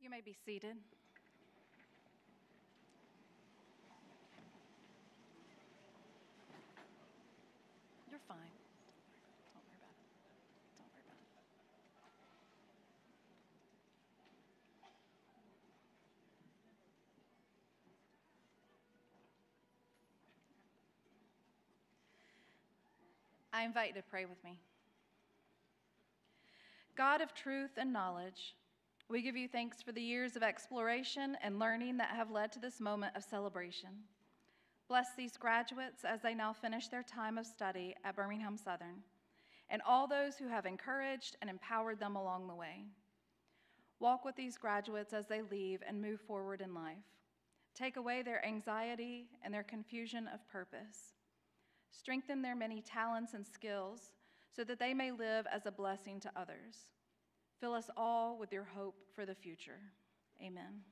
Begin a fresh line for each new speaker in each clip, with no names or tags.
You may be seated. You're fine. Don't worry about it. Don't worry about it. I invite you to pray with me. God of truth and knowledge, we give you thanks for the years of exploration and learning that have led to this moment of celebration. Bless these graduates as they now finish their time of study at Birmingham-Southern, and all those who have encouraged and empowered them along the way. Walk with these graduates as they leave and move forward in life. Take away their anxiety and their confusion of purpose. Strengthen their many talents and skills so that they may live as a blessing to others. Fill us all with your hope for the future. Amen.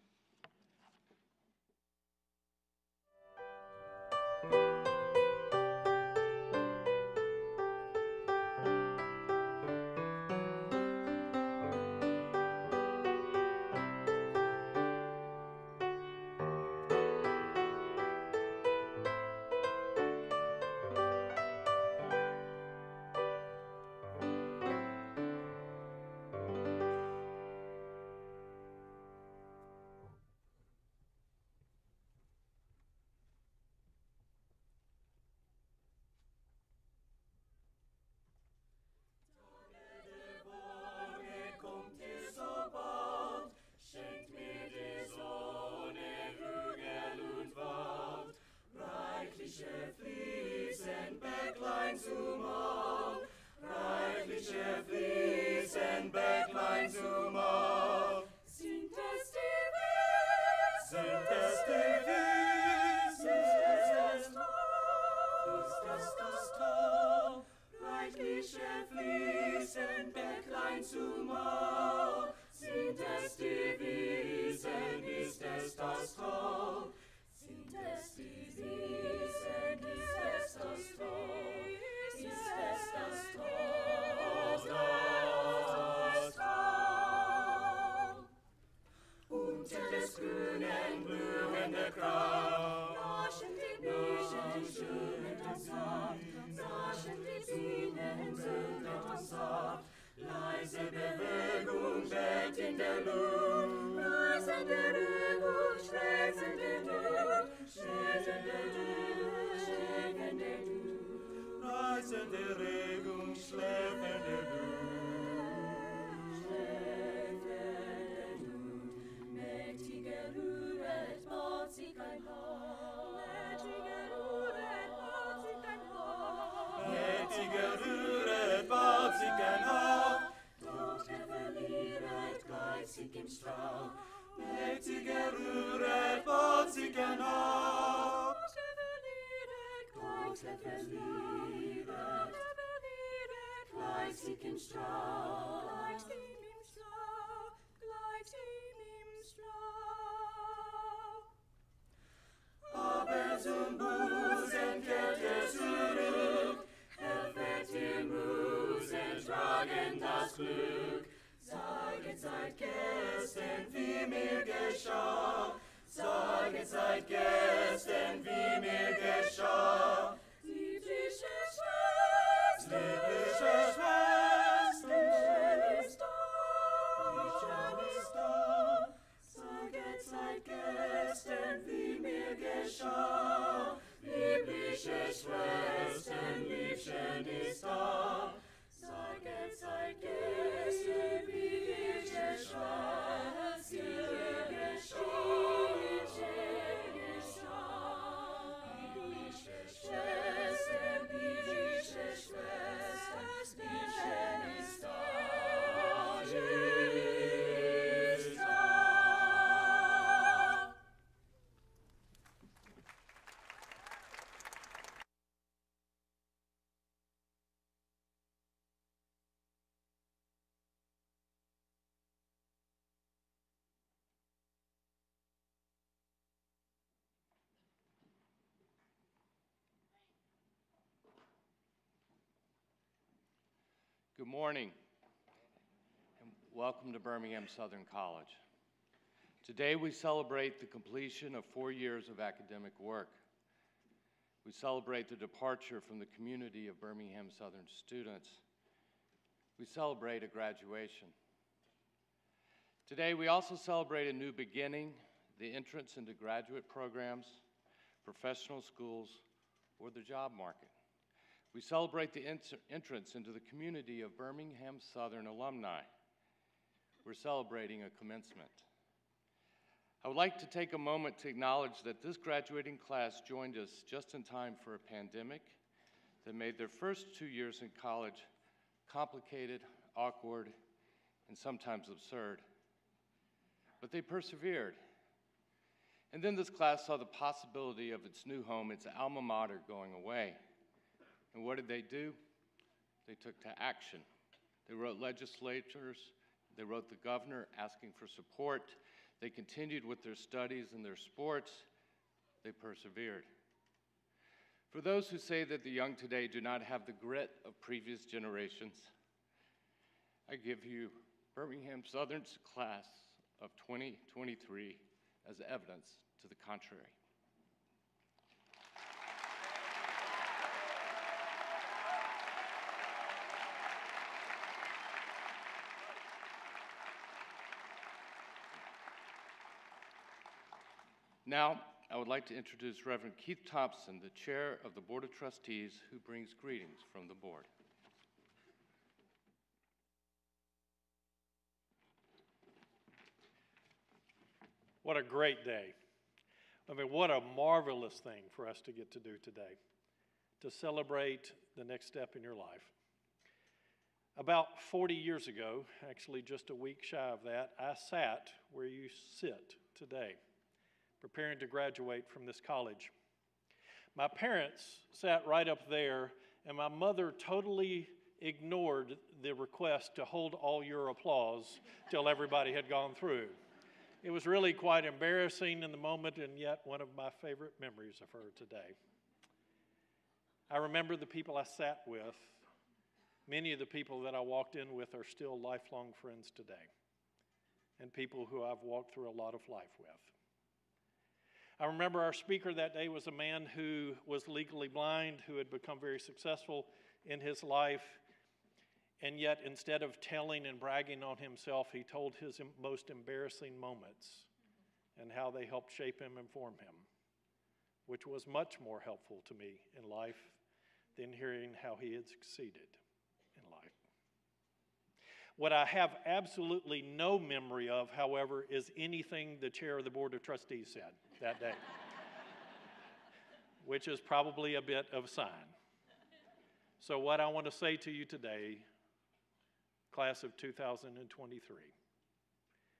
Good morning, and welcome to Birmingham-Southern College. Today we celebrate the completion of 4 years of academic work. We celebrate the departure from the community of Birmingham-Southern students. We celebrate a graduation. Today we also celebrate a new beginning, the entrance into graduate programs, professional schools, or the job market. We celebrate the entrance into the community of Birmingham-Southern alumni. We're celebrating a commencement. I would like to take a moment to acknowledge that this graduating class joined us just in time for a pandemic that made their first 2 years in college complicated, awkward, and sometimes absurd. But they persevered. And then this class saw the possibility of its new home, its alma mater, going away. And what did they do? They took to action. They wrote legislators, they wrote the governor asking for support, they continued with their studies and their sports, they persevered. For those who say that the young today do not have the grit of previous generations, I give you Birmingham-Southern's class of 2023 as evidence to the contrary. Now, I would like to introduce Reverend Keith Thompson, the Chair of the Board of Trustees, who brings greetings from the board.
What a great day. I mean, what a marvelous thing for us to get to do today, to celebrate the next step in your life. About 40 years ago, actually just a week shy of that, I sat where you sit today, preparing to graduate from this college. My parents sat right up there, and my mother totally ignored the request to hold all your applause till everybody had gone through. It was really quite embarrassing in the moment, and yet one of my favorite memories of her today. I remember the people I sat with. Many of the people that I walked in with are still lifelong friends today, and people who I've walked through a lot of life with. I remember our speaker that day was a man who was legally blind, who had become very successful in his life, and yet instead of telling and bragging on himself, he told his most embarrassing moments and how they helped shape him and form him, which was much more helpful to me in life than hearing how he had succeeded in life. What I have absolutely no memory of, however, is anything the chair of the Board of Trustees said that day, which is probably a bit of a sign. So what I want to say to you today, class of 2023,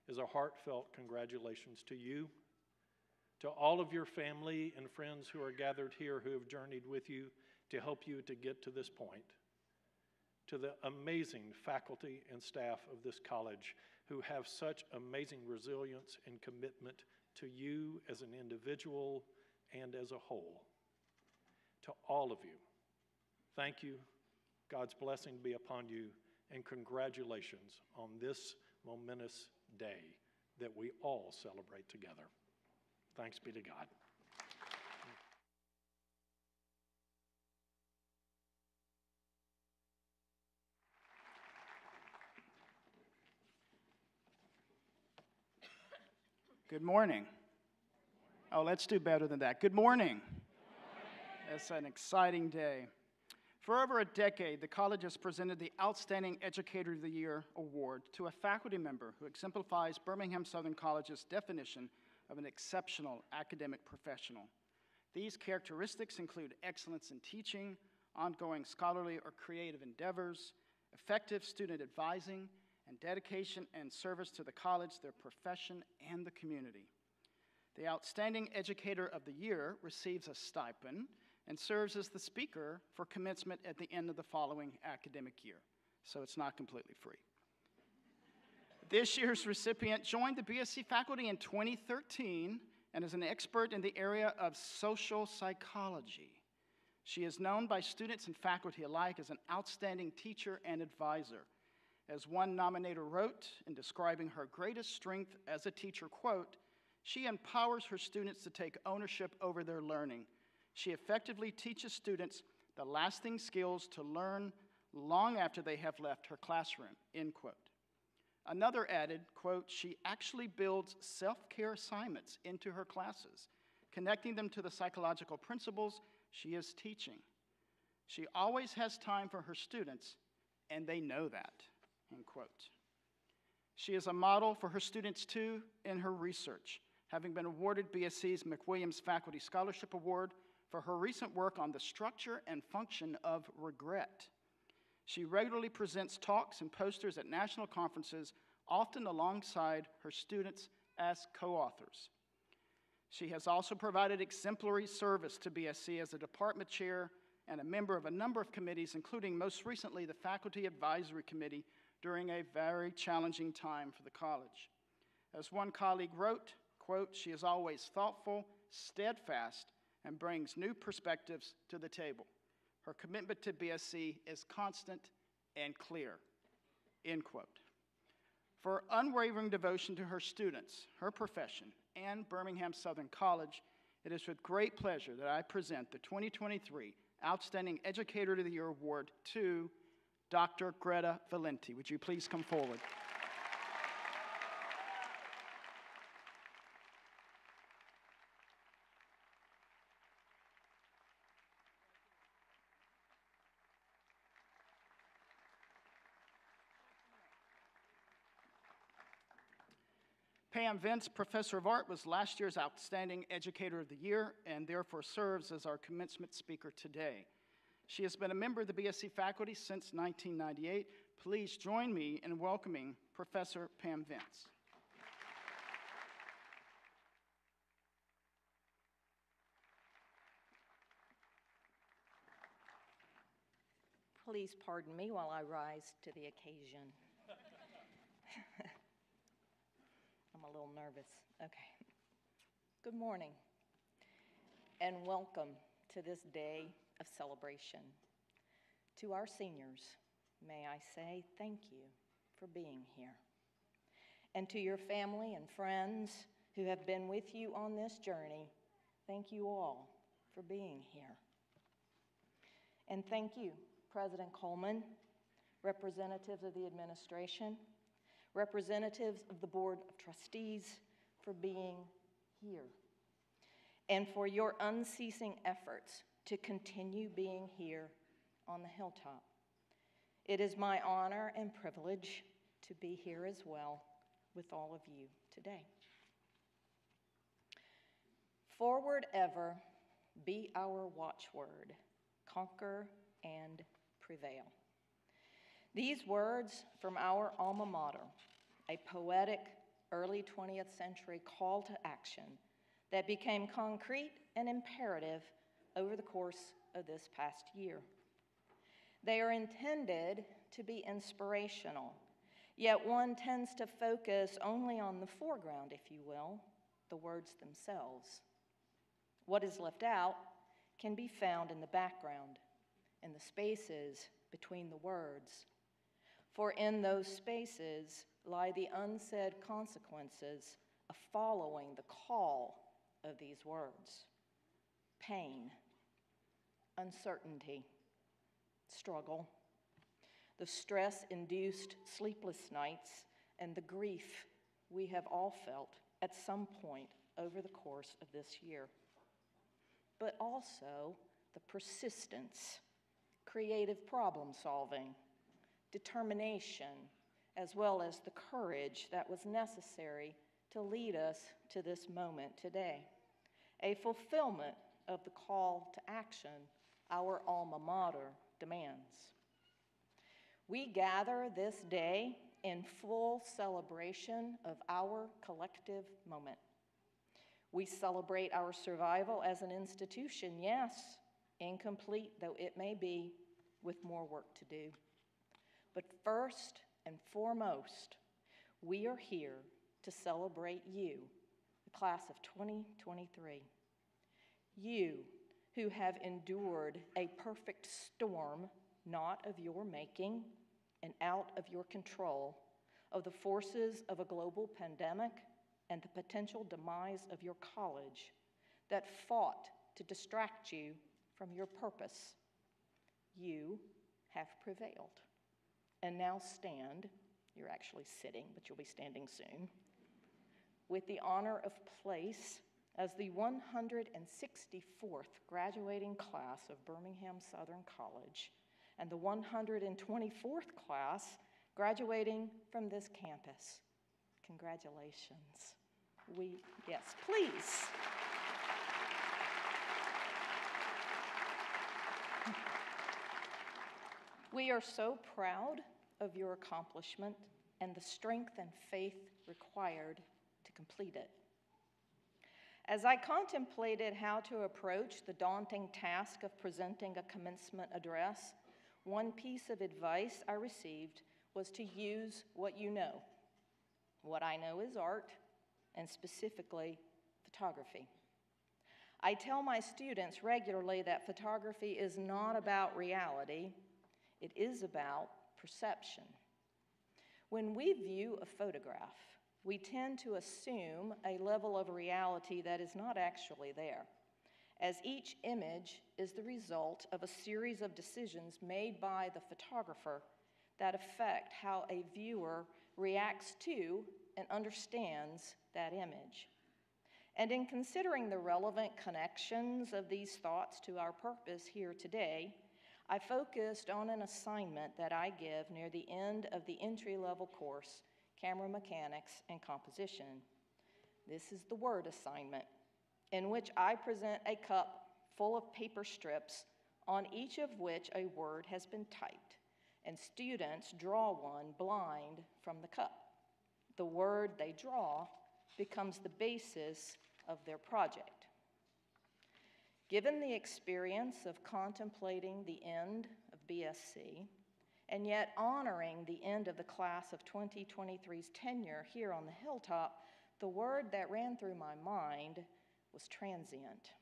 is a heartfelt congratulations to you, to all of your family and friends who are gathered here who have journeyed with you to help you to get to this point, to the amazing faculty and staff of this college who have such amazing resilience and commitment to you as an individual and as a whole. To all of you, thank you. God's blessing be upon you, and congratulations on this momentous day that we all celebrate together. Thanks be to God.
Good morning. Oh, let's do better than that. Good morning. It's an exciting day. For over a decade, the college has presented the Outstanding Educator of the Year award to a faculty member who exemplifies Birmingham-Southern College's definition of an exceptional academic professional. These characteristics include excellence in teaching, ongoing scholarly or creative endeavors, effective student advising, and dedication and service to the college, their profession, and the community. The Outstanding Educator of the Year receives a stipend and serves as the speaker for commencement at the end of the following academic year, so it's not completely free. This year's recipient joined the BSC faculty in 2013 and is an expert in the area of social psychology. She is known by students and faculty alike as an outstanding teacher and advisor. As one nominator wrote in describing her greatest strength as a teacher, quote, "She empowers her students to take ownership over their learning. She effectively teaches students the lasting skills to learn long after they have left her classroom," end quote. Another added, quote, "She actually builds self-care assignments into her classes, connecting them to the psychological principles she is teaching. She always has time for her students, and they know that," end quote. She is a model for her students, too, in her research, having been awarded BSC's McWilliams Faculty Scholarship Award for her recent work on the structure and function of regret. She regularly presents talks and posters at national conferences, often alongside her students as co-authors. She has also provided exemplary service to BSC as a department chair and a member of a number of committees, including most recently the Faculty Advisory Committee, during a very challenging time for the college. As one colleague wrote, quote, "She is always thoughtful, steadfast, and brings new perspectives to the table. Her commitment to BSC is constant and clear," end quote. For unwavering devotion to her students, her profession, and Birmingham-Southern College, it is with great pleasure that I present the 2023 Outstanding Educator of the Year Award to Dr. Greta Valenti. Would you please come forward? Pam Vince, Professor of Art, was last year's Outstanding Educator of the Year and therefore serves as our commencement speaker today. She has been a member of the BSC faculty since 1998. Please join me in welcoming Professor Pam Vince.
Please pardon me while I rise to the occasion. I'm a little nervous. Okay. Good morning, and welcome to this day of celebration. To our seniors, may I say thank you for being here. And to your family and friends who have been with you on this journey, thank you all for being here. And thank you, President Coleman, representatives of the administration, representatives of the Board of Trustees, for being here, and for your unceasing efforts to continue being here on the hilltop. It is my honor and privilege to be here as well with all of you today. Forward ever be our watchword, conquer and prevail. These words from our alma mater, a poetic early 20th century call to action that became concrete and imperative over the course of this past year. They are intended to be inspirational, yet one tends to focus only on the foreground, if you will, the words themselves. What is left out can be found in the background, in the spaces between the words. For in those spaces lie the unsaid consequences of following the call of these words: pain, uncertainty, struggle, the stress-induced sleepless nights, and the grief we have all felt at some point over the course of this year. But also the persistence, creative problem solving, determination, as well as the courage that was necessary to lead us to this moment today, a fulfillment of the call to action our alma mater demands. We gather this day in full celebration of our collective moment. We celebrate our survival as an institution, yes, incomplete though it may be, with more work to do. But first and foremost, we are here to celebrate you, the class of 2023. You who have endured a perfect storm not of your making, and out of your control of the forces of a global pandemic and the potential demise of your college that fought to distract you from your purpose. You have prevailed. And now stand, you're actually sitting, but you'll be standing soon, with the honor of place as the 164th graduating class of Birmingham-Southern College and the 124th class graduating from this campus. Congratulations. Yes, please. We are so proud of your accomplishment and the strength and faith required to complete it. As I contemplated how to approach the daunting task of presenting a commencement address, one piece of advice I received was to use what you know. What I know is art, and specifically photography. I tell my students regularly that photography is not about reality, it is about perception. When we view a photograph, we tend to assume a level of reality that is not actually there, as each image is the result of a series of decisions made by the photographer that affect how a viewer reacts to and understands that image. And in considering the relevant connections of these thoughts to our purpose here today, I focused on an assignment that I give near the end of the entry-level course, Camera Mechanics and Composition. This is the word assignment, in which I present a cup full of paper strips, on each of which a word has been typed, and students draw one blind from the cup. The word they draw becomes the basis of their project. Given the experience of contemplating the end of BSC, and yet honoring the end of the class of 2023's tenure here on the Hilltop, the word that ran through my mind was transient,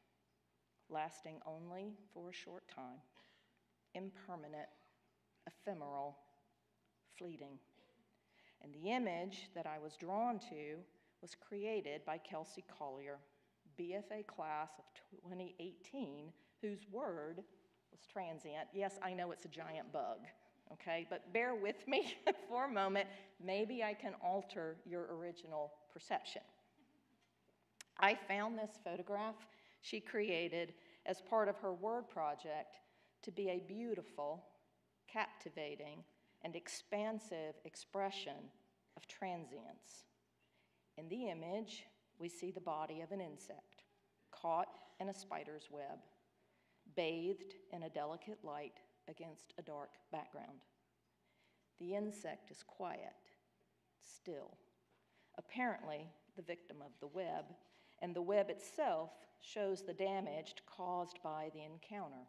lasting only for a short time, impermanent, ephemeral, fleeting. And the image that I was drawn to was created by Kelsey Collier, BFA class of 2018, whose word was transient. Yes, I know it's a giant bug, okay? But bear with me for a moment. Maybe I can alter your original perception. I found this photograph she created as part of her word project to be a beautiful, captivating, and expansive expression of transience. In the image, we see the body of an insect, caught in a spider's web, bathed in a delicate light against a dark background. The insect is quiet, still, apparently the victim of the web, and the web itself shows the damage caused by the encounter.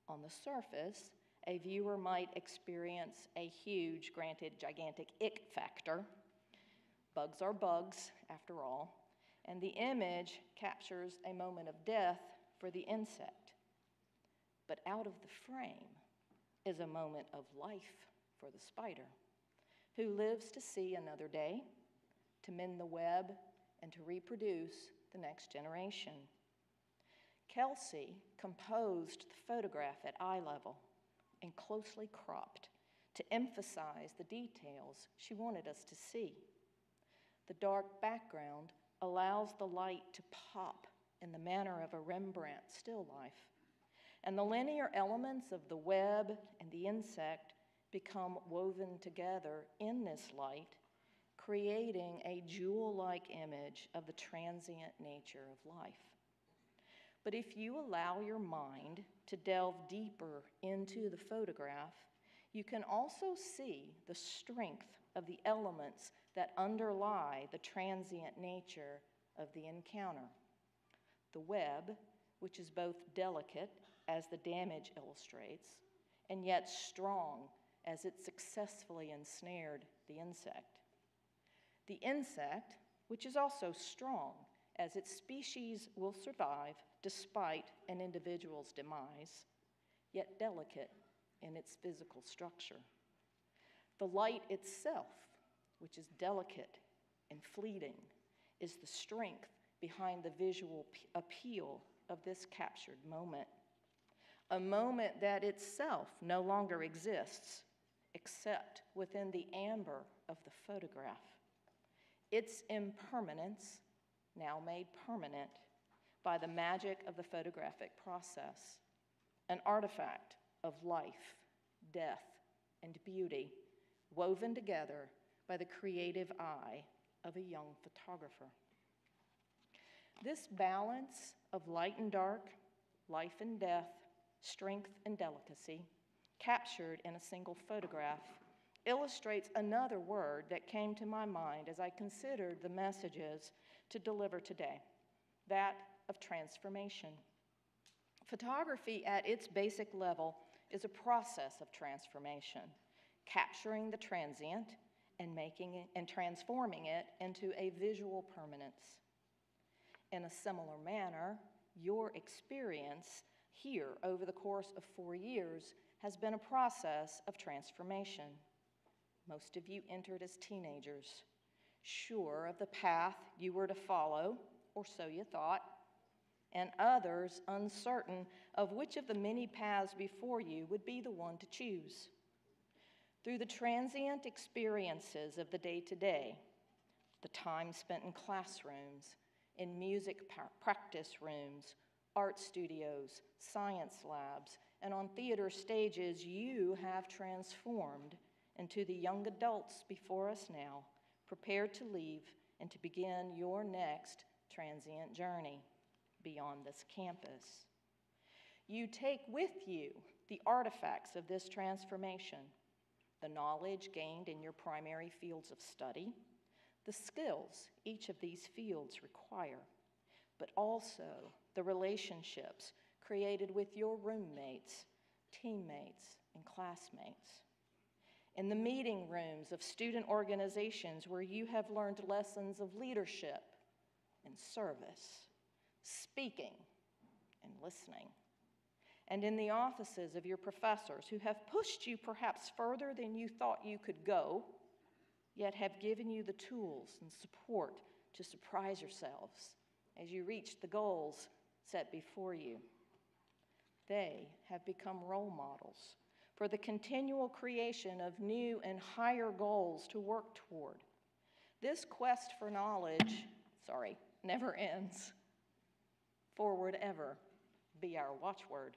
On the surface, a viewer might experience a huge, granted gigantic ick factor. Bugs are bugs, after all, and the image captures a moment of death for the insect. But out of the frame is a moment of life for the spider, who lives to see another day, to mend the web, and to reproduce the next generation. Kelsey composed the photograph at eye level and closely cropped to emphasize the details she wanted us to see. The dark background allows the light to pop in the manner of a Rembrandt still life, and the linear elements of the web and the insect become woven together in this light, creating a jewel-like image of the transient nature of life. But if you allow your mind to delve deeper into the photograph, you can also see the strength of the elements that underlie the transient nature of the encounter. The web, which is both delicate, as the damage illustrates, and yet strong, as it successfully ensnared the insect. The insect, which is also strong, as its species will survive despite an individual's demise, yet delicate in its physical structure. The light itself, which is delicate and fleeting, is the strength behind the visual appeal of this captured moment. A moment that itself no longer exists except within the amber of the photograph. Its impermanence, now made permanent by the magic of the photographic process, an artifact of life, death, and beauty woven together by the creative eye of a young photographer. This balance of light and dark, life and death, strength and delicacy, captured in a single photograph, illustrates another word that came to my mind as I considered the messages to deliver today, that of transformation. Photography at its basic level is a process of transformation, capturing the transient and transforming it into a visual permanence. In a similar manner, your experience here over the course of 4 years has been a process of transformation. Most of you entered as teenagers, sure of the path you were to follow, or so you thought, and others uncertain of which of the many paths before you would be the one to choose. Through the transient experiences of the day-to-day, the time spent in classrooms, in music practice rooms, art studios, science labs, and on theater stages, you have transformed into the young adults before us now, prepared to leave and to begin your next transient journey beyond this campus. You take with you the artifacts of this transformation, the knowledge gained in your primary fields of study, the skills each of these fields require, but also the relationships created with your roommates, teammates, and classmates. In the meeting rooms of student organizations where you have learned lessons of leadership and service, speaking and listening. And in the offices of your professors who have pushed you perhaps further than you thought you could go, yet have given you the tools and support to surprise yourselves as you reach the goals set before you. They have become role models for the continual creation of new and higher goals to work toward. This quest for knowledge, never ends. Forward ever be our watchword.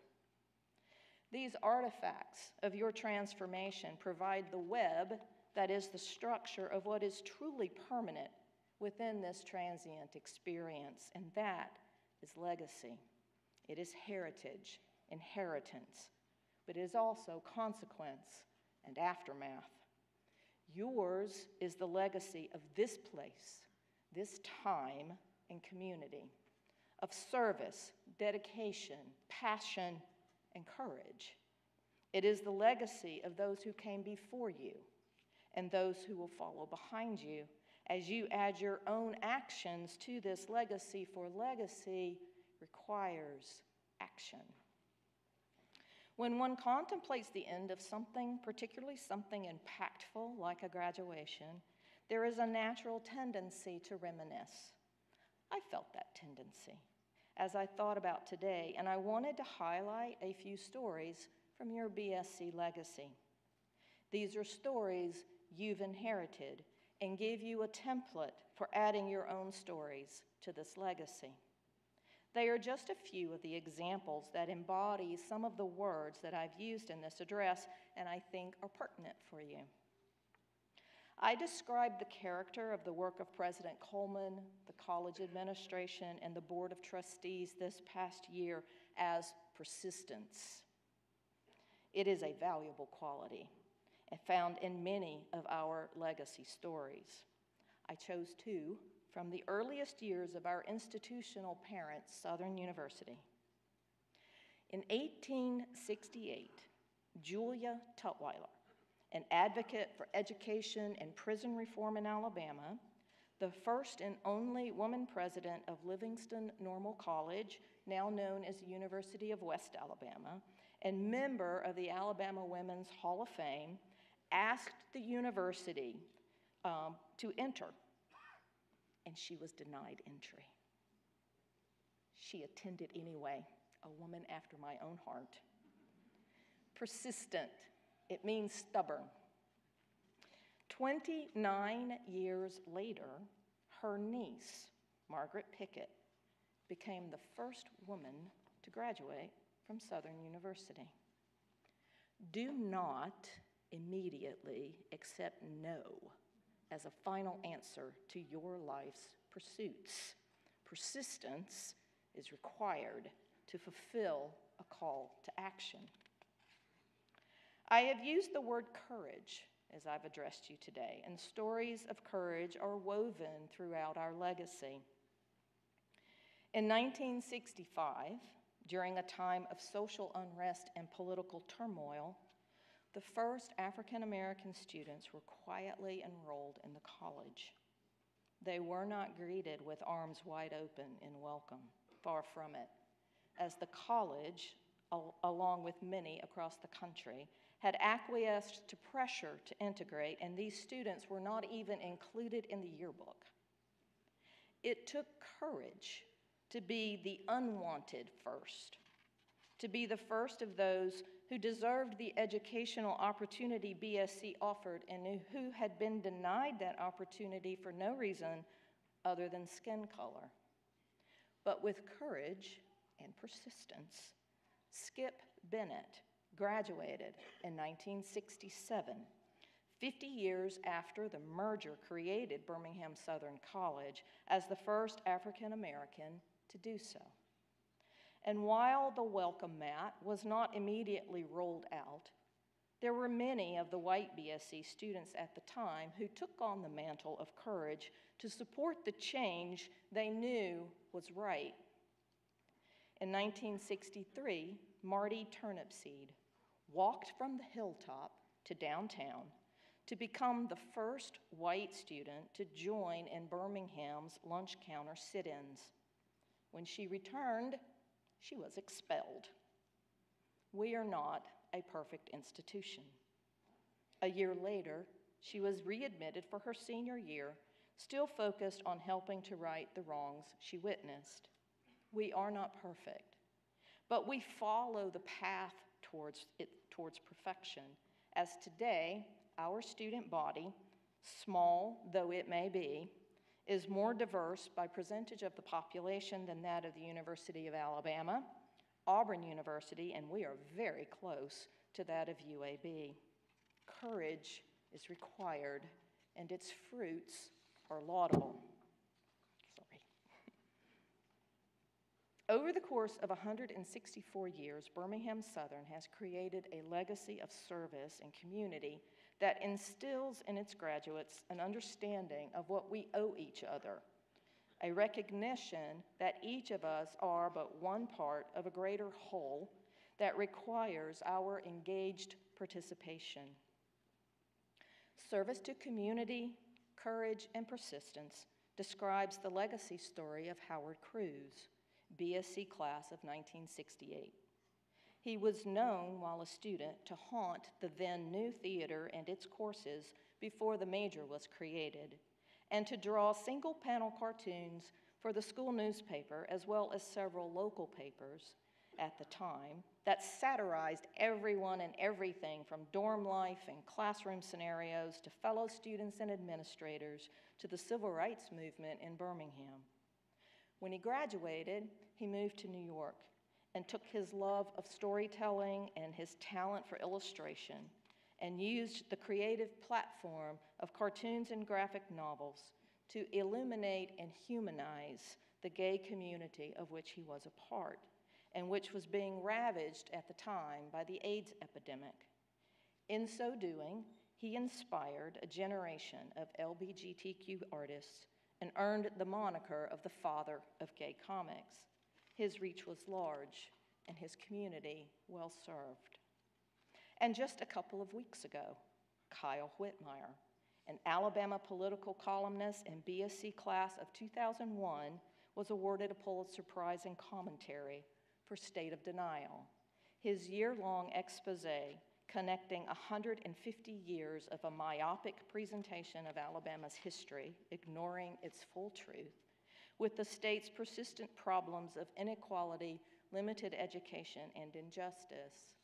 These artifacts of your transformation provide the web that is the structure of what is truly permanent within this transient experience, and that is legacy. It is heritage, inheritance, but it is also consequence and aftermath. Yours is the legacy of this place, this time and community, of service, dedication, passion, and courage. It is the legacy of those who came before you and those who will follow behind you as you add your own actions to this legacy, for legacy requires action. When one contemplates the end of something, particularly something impactful like a graduation, there is a natural tendency to reminisce. I felt that tendency as I thought about today, and I wanted to highlight a few stories from your BSC legacy. These are stories you've inherited and give you a template for adding your own stories to this legacy. They are just a few of the examples that embody some of the words that I've used in this address and I think are pertinent for you. I described the character of the work of President Coleman, the college administration, and the Board of Trustees this past year as persistence. It is a valuable quality and found in many of our legacy stories. I chose two from the earliest years of our institutional parent, Southern University. In 1868, Julia Tutwiler, an advocate for education and prison reform in Alabama, the first and only woman president of Livingston Normal College, now known as the University of West Alabama, and member of the Alabama Women's Hall of Fame, asked the university to enter, and she was denied entry. She attended anyway, a woman after my own heart. Persistent, it means stubborn. 29 years later, her niece, Margaret Pickett, became the first woman to graduate from Southern University. Do not immediately accept no as a final answer to your life's pursuits. Persistence is required to fulfill a call to action. I have used the word courage as I've addressed you today, and stories of courage are woven throughout our legacy. In 1965, during a time of social unrest and political turmoil, the first African American students were quietly enrolled in the college. They were not greeted with arms wide open in welcome, far from it, as the college, along with many across the country, had acquiesced to pressure to integrate, and these students were not even included in the yearbook. It took courage to be the unwanted first, to be the first of those who deserved the educational opportunity BSC offered and who had been denied that opportunity for no reason other than skin color. But with courage and persistence, Skip Bennett graduated in 1967, 50 years after the merger created Birmingham-Southern College as the first African American to do so. And while the welcome mat was not immediately rolled out, there were many of the white BSC students at the time who took on the mantle of courage to support the change they knew was right. In 1963, Marty Turnipseed walked from the hilltop to downtown to become the first white student to join in Birmingham's lunch counter sit-ins. When she returned, she was expelled. We are not a perfect institution. A year later, she was readmitted for her senior year, still focused on helping to right the wrongs she witnessed. We are not perfect, but we follow the path towards perfection, as today our student body, small though it may be, is more diverse by percentage of the population than that of the University of Alabama, Auburn University, and we are very close to that of UAB. Courage is required, and its fruits are laudable. Sorry. Over the course of 164 years, Birmingham-Southern has created a legacy of service and community that instills in its graduates an understanding of what we owe each other, a recognition that each of us are but one part of a greater whole that requires our engaged participation. Service to community, courage, and persistence describes the legacy story of Howard Cruz, BSC class of 1968. He was known while a student to haunt the then new theater and its courses before the major was created, and to draw single-panel cartoons for the school newspaper as well as several local papers at the time that satirized everyone and everything from dorm life and classroom scenarios to fellow students and administrators to the civil rights movement in Birmingham. When he graduated, he moved to New York and took his love of storytelling and his talent for illustration and used the creative platform of cartoons and graphic novels to illuminate and humanize the gay community of which he was a part and which was being ravaged at the time by the AIDS epidemic. In so doing, he inspired a generation of LGBTQ artists and earned the moniker of the father of gay comics. His reach was large and his community well served. And just a couple of weeks ago, Kyle Whitmire, an Alabama political columnist and BSC class of 2001, was awarded a Pulitzer Prize in commentary for State of Denial. His year-long expose connecting 150 years of a myopic presentation of Alabama's history, ignoring its full truth, with the state's persistent problems of inequality, limited education, and injustice.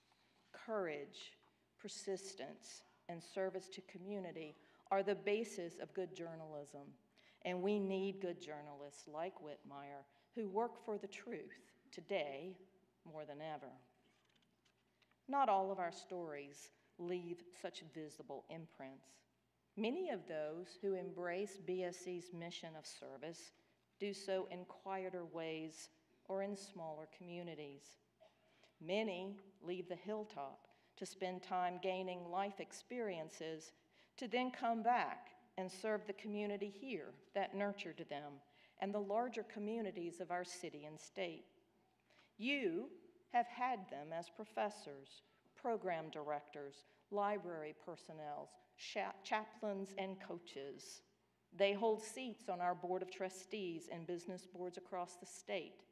Courage, persistence, and service to community are the basis of good journalism, and we need good journalists like Whitmire who work for the truth today more than ever. Not all of our stories leave such visible imprints. Many of those who embrace BSC's mission of service do so in quieter ways or in smaller communities. Many leave the hilltop to spend time gaining life experiences, to then come back and serve the community here that nurtured them and the larger communities of our city and state. You have had them as professors, program directors, library personnel, chaplains, and coaches. They hold seats on our board of trustees and business boards across the state.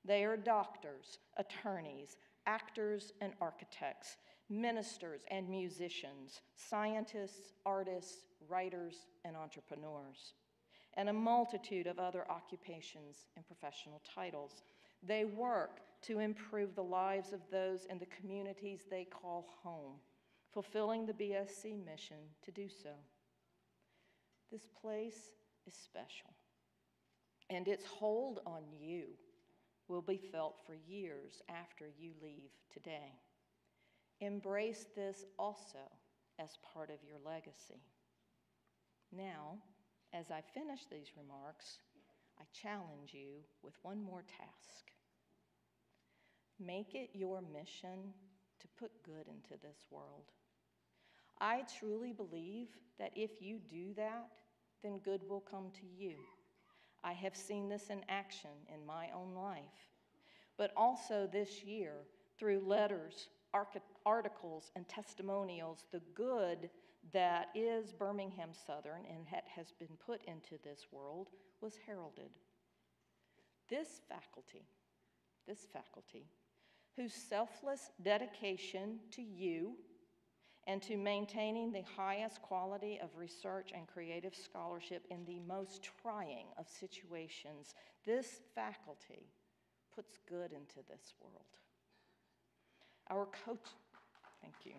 They are doctors, attorneys, actors and architects, ministers and musicians, scientists, artists, writers, and entrepreneurs, and a multitude of other occupations and professional titles. They work to improve the lives of those in the communities they call home, fulfilling the BSC mission to do so. This place is special, and its hold on you will be felt for years after you leave today. Embrace this also as part of your legacy. Now, as I finish these remarks, I challenge you with one more task. Make it your mission to put good into this world. I truly believe that if you do that, then good will come to you. I have seen this in action in my own life, but also this year through letters, articles, and testimonials, the good that is Birmingham-Southern and has been put into this world was heralded. This faculty, whose selfless dedication to you and to maintaining the highest quality of research and creative scholarship in the most trying of situations, this faculty puts good into this world. Our coach, thank you.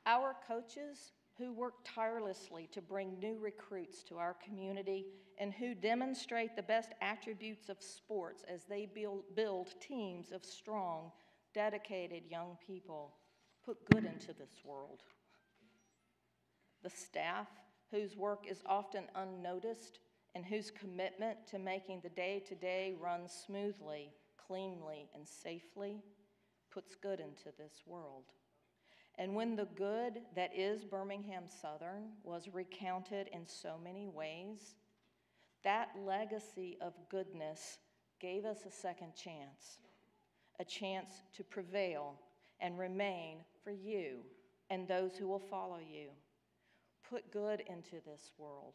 Our coaches who work tirelessly to bring new recruits to our community and who demonstrate the best attributes of sports as they build teams of strong, dedicated young people, put good into this world. The staff whose work is often unnoticed and whose commitment to making the day-to-day run smoothly, cleanly, and safely puts good into this world. And when the good that is Birmingham-Southern was recounted in so many ways, that legacy of goodness gave us a second chance, a chance to prevail and remain for you and those who will follow you. Put good into this world.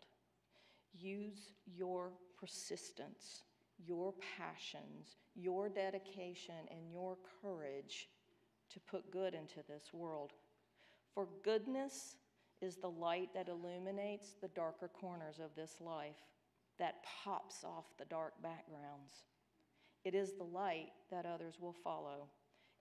Use your persistence, your passions, your dedication, and your courage to put good into this world. For goodness is the light that illuminates the darker corners of this life, that pops off the dark backgrounds. It is the light that others will follow.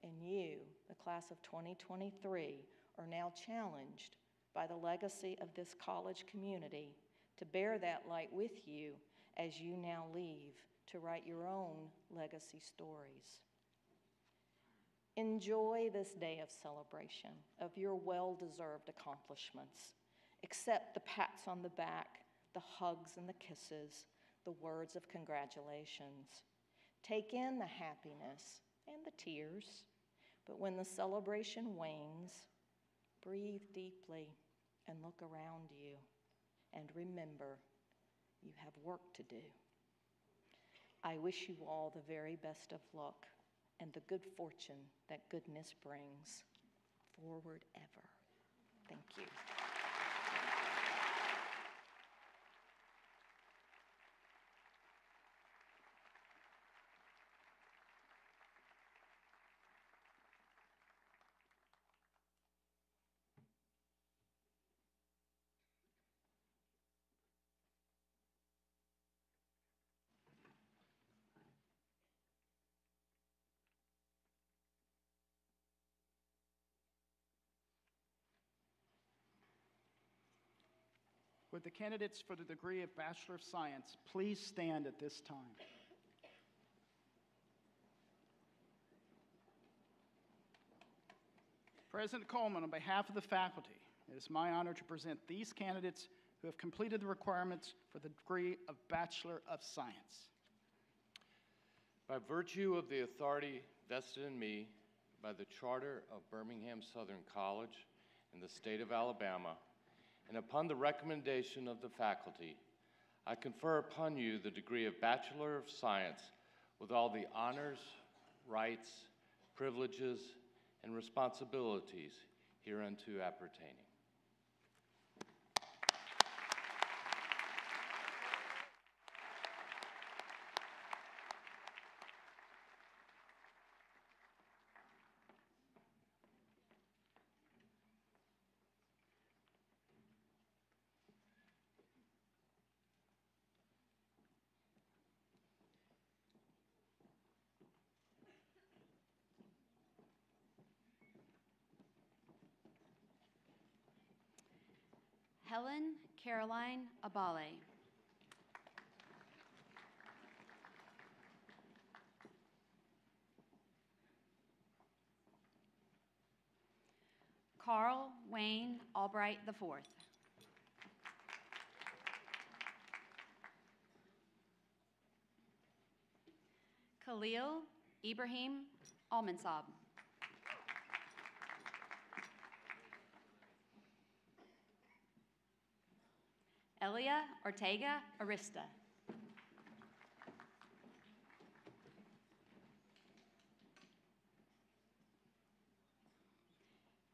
And you, the class of 2023, are now challenged by the legacy of this college community to bear that light with you as you now leave to write your own legacy stories. Enjoy this day of celebration of your well-deserved accomplishments. Accept the pats on the back, the hugs and the kisses, the words of congratulations. Take in the happiness and the tears, but when the celebration wanes, breathe deeply and look around you, and remember, you have work to do. I wish you all the very best of luck and the good fortune that goodness brings. Forward ever. Thank you.
Would the candidates for the degree of Bachelor of Science please stand at this time? President Coleman, on behalf of the faculty, it is my honor to present these candidates who have completed the requirements for the degree of Bachelor of Science.
By virtue of the authority vested in me by the Charter of Birmingham-Southern College in the state of Alabama, and upon the recommendation of the faculty, I confer upon you the degree of Bachelor of Science with all the honors, rights, privileges, and responsibilities hereunto appertaining.
Helen Caroline Abale. Carl Wayne Albright IV. Khalil Ibrahim Almansab. Elia Ortega Arista.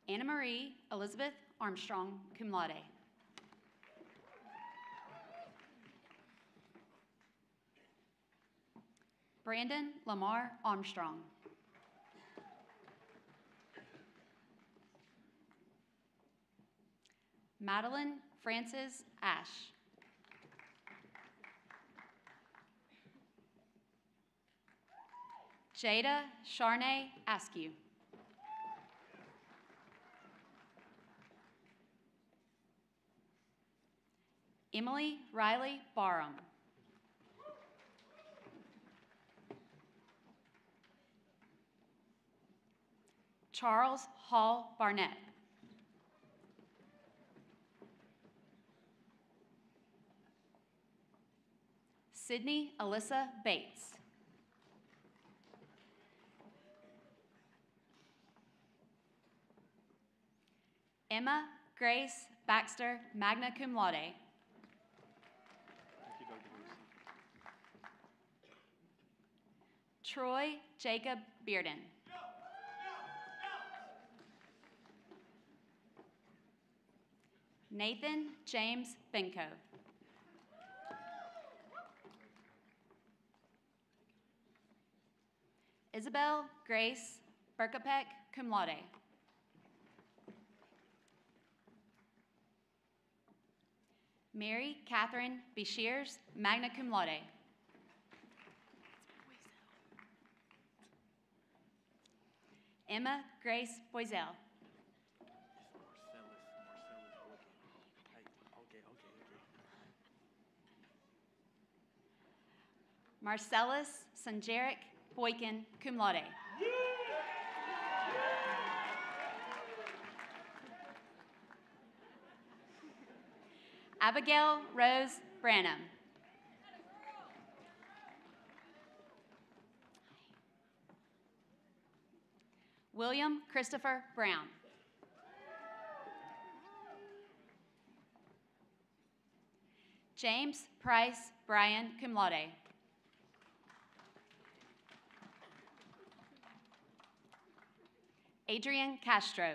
Anna Marie Elizabeth Armstrong, cum laude. Brandon Lamar Armstrong. Madeline Frances Ash. Jada Charnay Askew. Emily Riley Barham. Charles Hall Barnett. Sydney Alyssa Bates. Emma Grace Baxter, magna cum laude.
Thank you, Dr. Lucy.
Troy Jacob Bearden. Nathan James Benko. Isabel Grace Berkapek, cum laude. Mary Catherine Beshears, magna cum laude. Emma Grace Boiselle. Marcellus Sanjeric Boykin, cum laude. Abigail Rose Branham. William Christopher Brown. James Price Bryan, cum laude. Adrian Castro.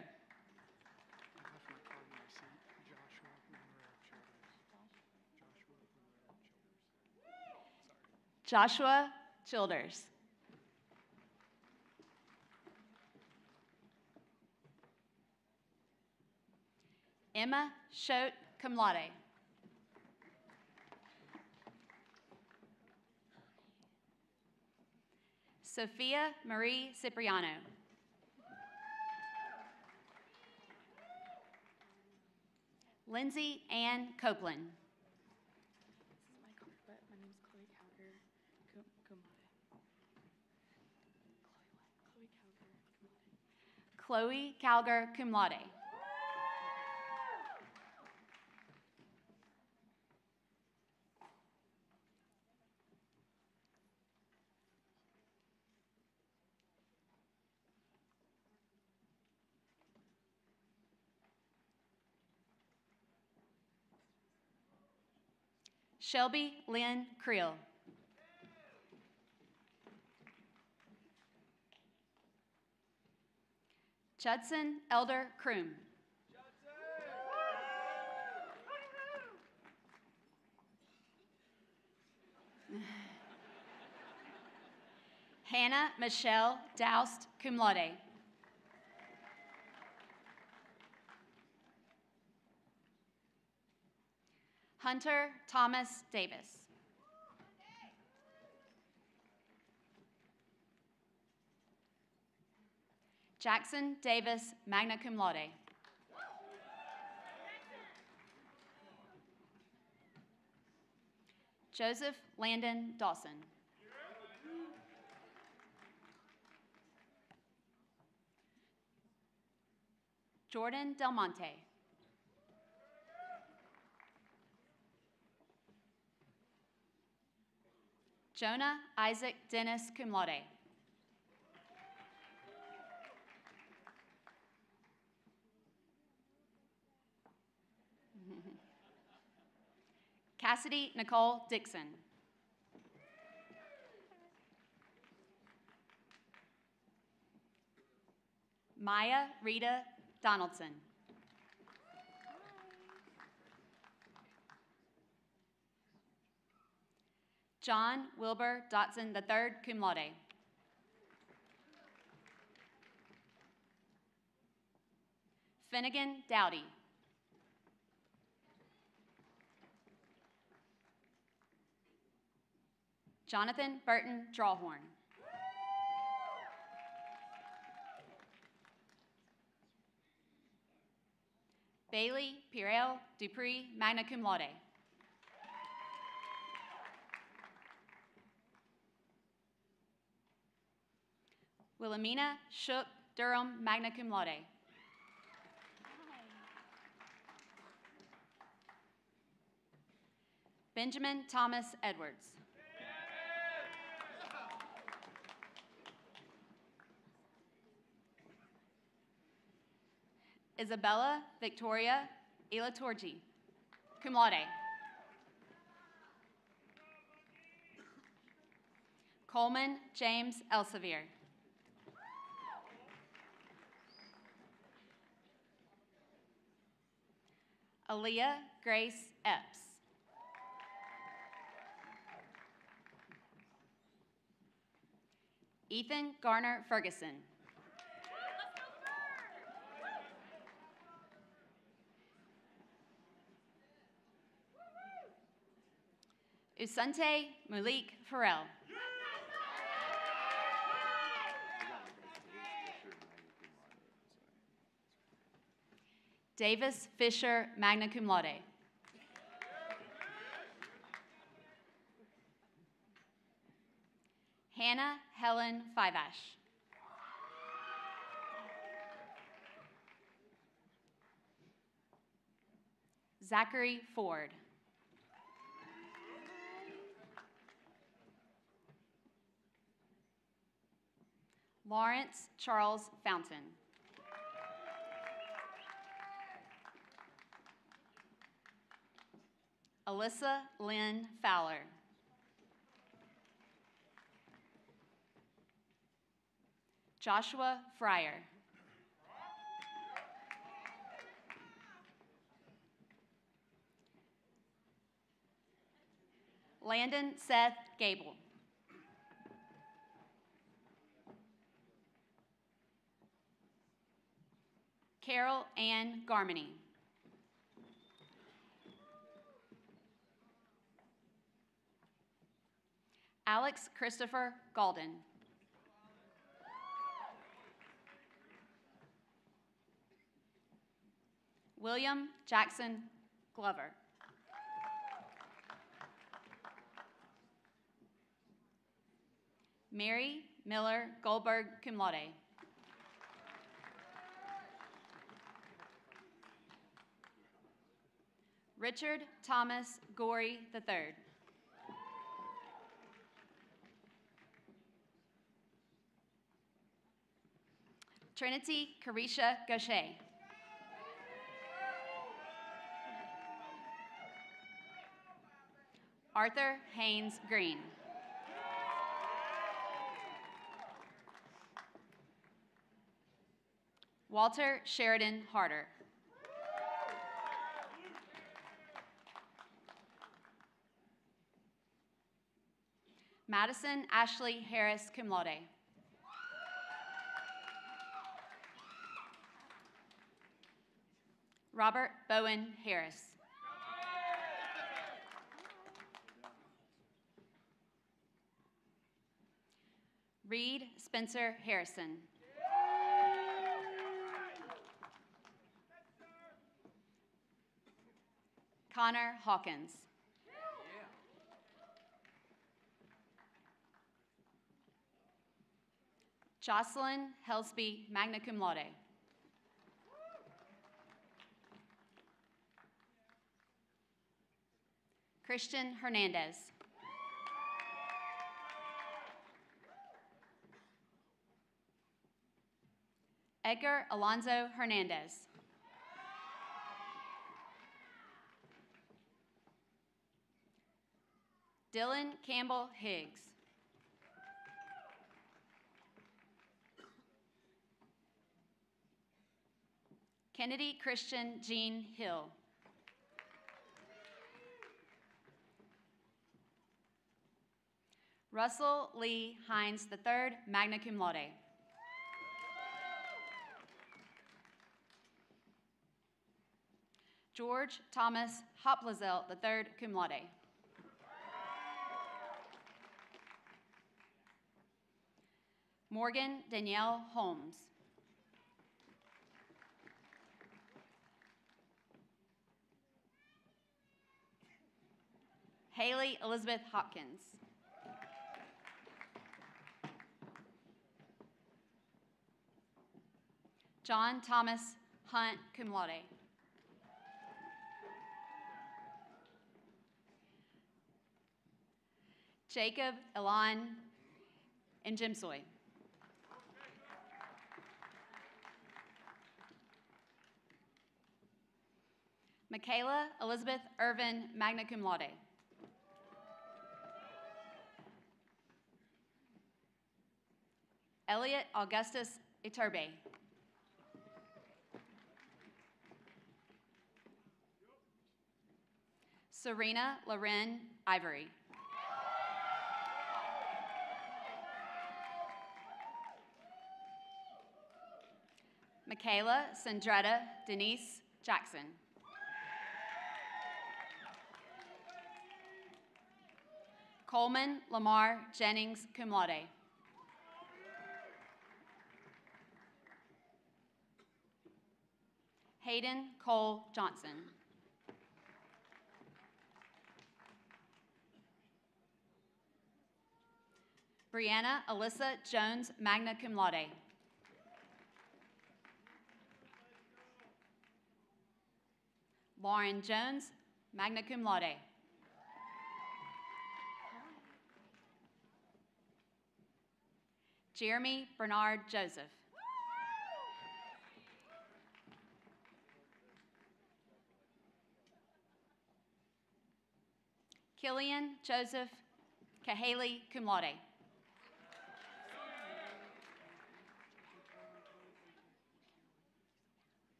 Joshua Childers. Emma Schote, cum laude. Sophia Marie Cipriano. Lindsay Ann Copeland.
This is my card, but my name's Chloe Calger.
Chloe Calger, cum laude. Shelby Lynn Creel. Judson Elder Kroom. Hannah Michelle Doust, cum laude. Hunter Thomas Davis. Jackson Davis, magna cum laude. Joseph Landon Dawson. Jordan Del Monte. Jonah Isaac Dennis, cum laude. Cassidy Nicole Dixon. Maya Rita Donaldson. John Wilbur Dotson III, cum laude. Finnegan Dowdy. Jonathan Burton Drawhorn. Bailey Pirel Dupree, magna cum laude. Wilhelmina Shook Durham, magna cum laude. Benjamin Thomas Edwards. Isabella Victoria Ilatorgi, cum laude. Coleman James Elsevier. Aaliyah Grace Epps. Ethan Garner Ferguson. Usante Malik Farrell. Davis Fisher, magna cum laude. Hannah Helen Fivash. Zachary Ford. Lawrence Charles Fountain. Alyssa Lynn Fowler. Joshua Fryer. Landon Seth Gable. Carol Ann Garmany. Alex Christopher Galden. William Jackson Glover. Mary Miller Goldberg, cum laude. Richard Thomas Gorey III. Trinity Carisha Gaucher. Arthur Haynes Green. Walter Sheridan Harder. Madison Ashley Harris, cum laude. Robert Bowen Harris. Reed Spencer Harrison. Connor Hawkins. Jocelyn Helsby, magna cum laude. Christian Hernandez. Edgar Alonzo Hernandez. Dylan Campbell Higgs. Kennedy Christian Jean Hill. Russell Lee Hines III, magna cum laude. George Thomas Hoplazel III, cum laude. Morgan Danielle Holmes. Haley Elizabeth Hopkins. John Thomas Hunt, cum laude. Jacob Elon Njimsoy. Michaela Elizabeth Irvin, magna cum laude. Elliot Augustus Iturbe. Serena Loren Ivory. Michaela Sandretta Denise Jackson. Coleman Lamar Jennings, cum laude. Hayden Cole Johnson. Brianna Alyssa Jones, magna cum laude. Lauren Jones, magna cum laude. Jeremy Bernard Joseph. Killian Joseph Cahaley, cum laude.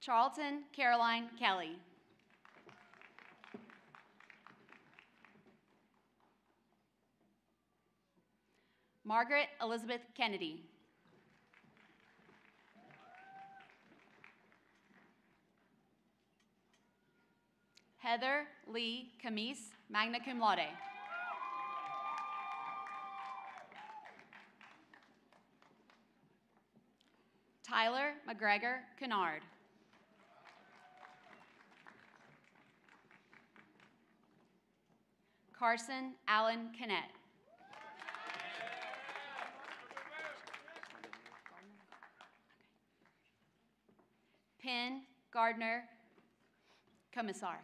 Charlton Caroline Kelly. Margaret Elizabeth Kennedy. Heather Lee Camise, magna cum laude. Tyler McGregor Kennard. Carson Allen Kinnett. Penn Gardner Commissar.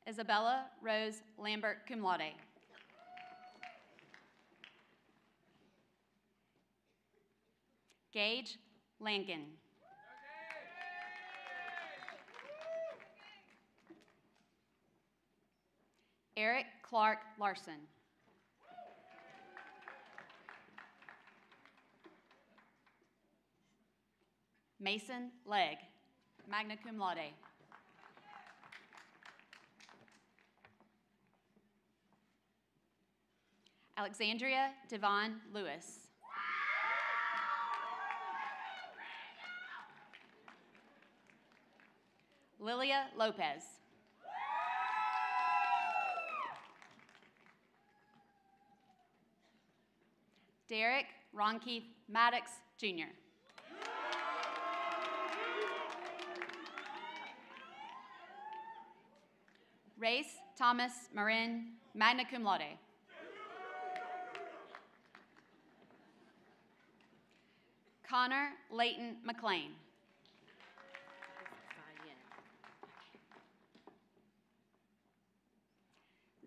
Isabella Rose Lambert, cum laude. Gage Langen. Eric Clark Larson. Mason Legg, magna cum laude. Alexandria Devon Lewis. Lilia Lopez. Derek Ronkeith Maddox, Jr. Race Thomas Marin, magna cum laude. Connor Leighton McLean.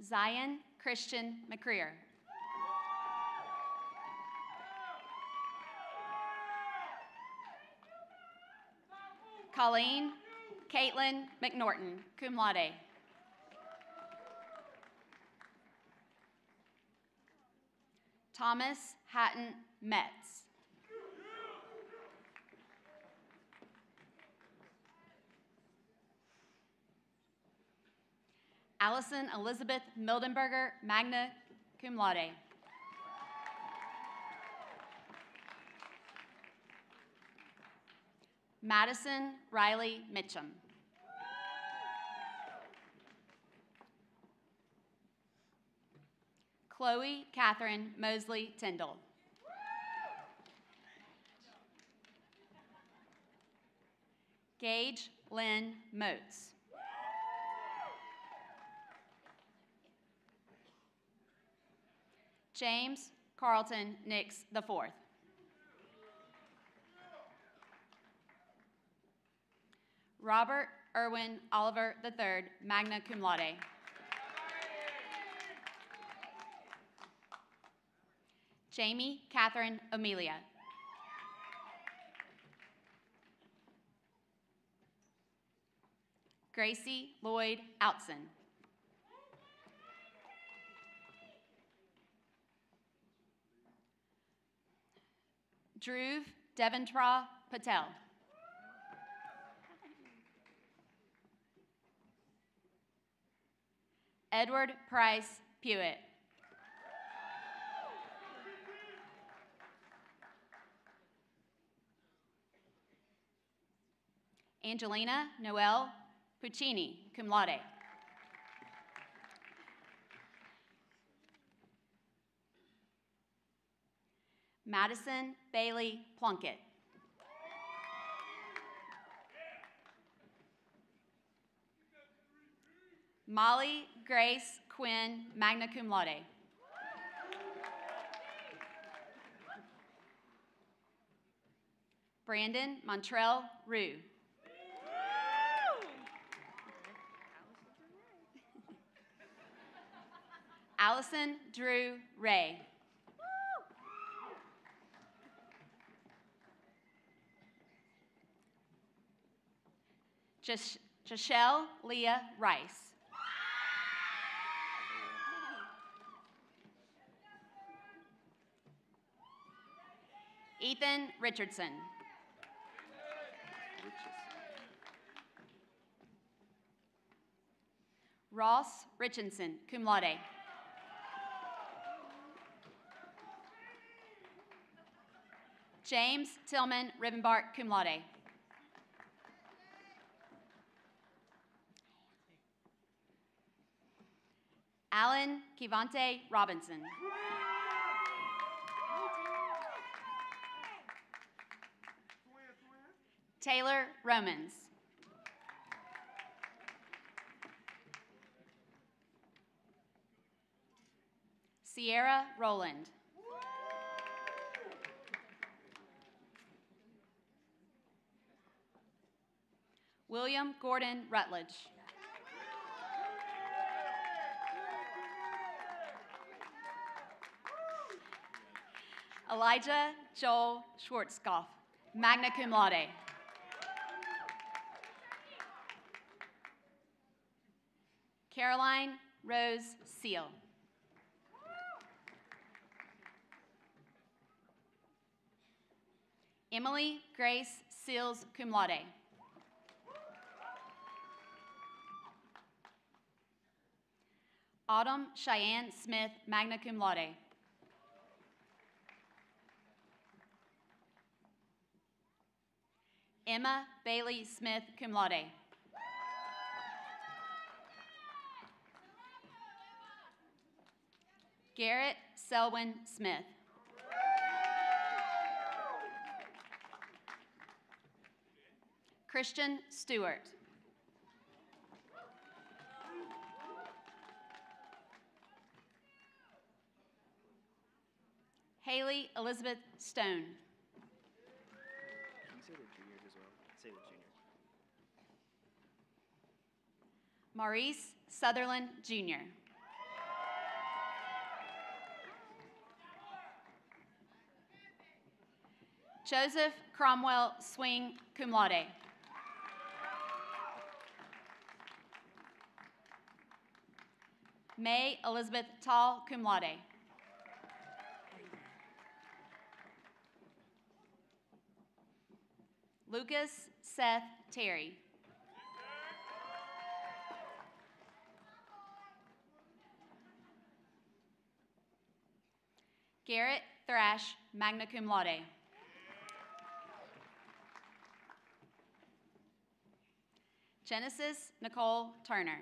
Zion Christian McCreer. Colleen Caitlin McNorton, cum laude. Thomas Hatton Metz. Allison Elizabeth Mildenberger, magna cum laude. Madison Riley Mitchum. Chloe Catherine Mosley Tyndall. Gage Lynn Moats. James Carlton Nix IV. Robert Irwin Oliver III, magna cum laude. Jamie Catherine Amelia. Gracie Lloyd Outson. Dhruv Deventra Patel. Edward Price Pewitt. Angelina Noel Puccini, cum laude. Madison Bailey Plunkett. Molly Grace Quinn, magna cum laude. Brandon Montrell Rue. Allison Drew Ray. Jashelle Leah Rice. Ethan Richardson. Ross Richardson, cum laude. James Tillman Rivenbark, cum laude. Alan Kivante Robinson. Taylor Romans. Sierra Rowland. William Gordon Rutledge. Elijah Joel Schwartzkopf, magna cum laude. Caroline Rose Seal. Emily Grace Seals, cum laude. Autumn Cheyenne Smith, magna cum laude. Emma Bailey Smith, cum laude. Garrett Selwyn Smith. Christian Stewart. Haley Elizabeth Stone.
Say the juniors as well. Say the juniors.
Maurice Sutherland, Jr. Joseph Cromwell Swing, cum laude. May Elizabeth Tall, cum laude. Lucas Seth Terry. Garrett Thrash, magna cum laude. Genesis Nicole Turner.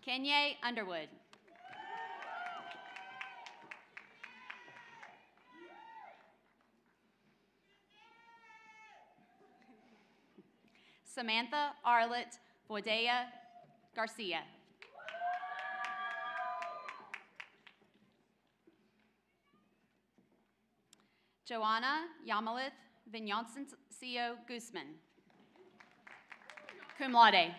Kenye Underwood. Samantha Arlett Bodea Garcia. Joanna Yamalith Vinyoncio Guzman, cum laude.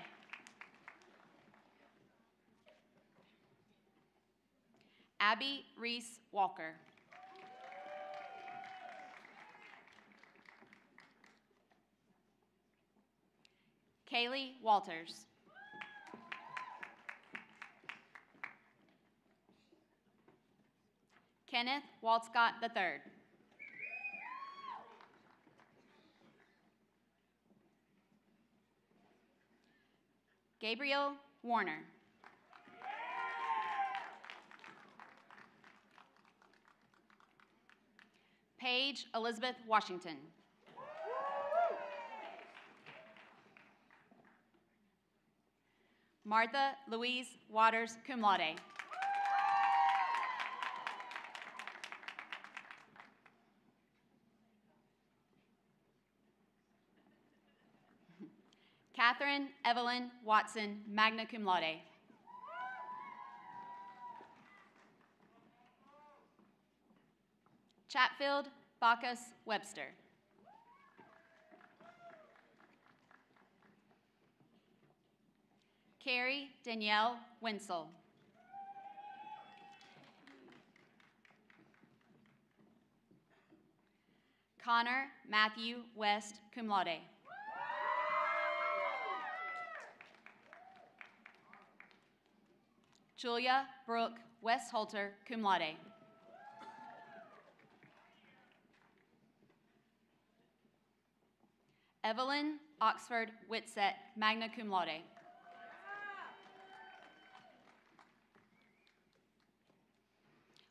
Abby Reese Walker. Kaylee Walters. Kenneth Waltscott III. Gabriel Warner. Paige Elizabeth Washington. Martha Louise Waters, cum laude. Catherine Evelyn Watson, magna cum laude. Chatfield Bacchus Webster. Carrie Danielle Winsell. Connor Matthew West, cum laude. Julia Brooke Westholter, cum laude. Evelyn Oxford Whitsett, magna cum laude.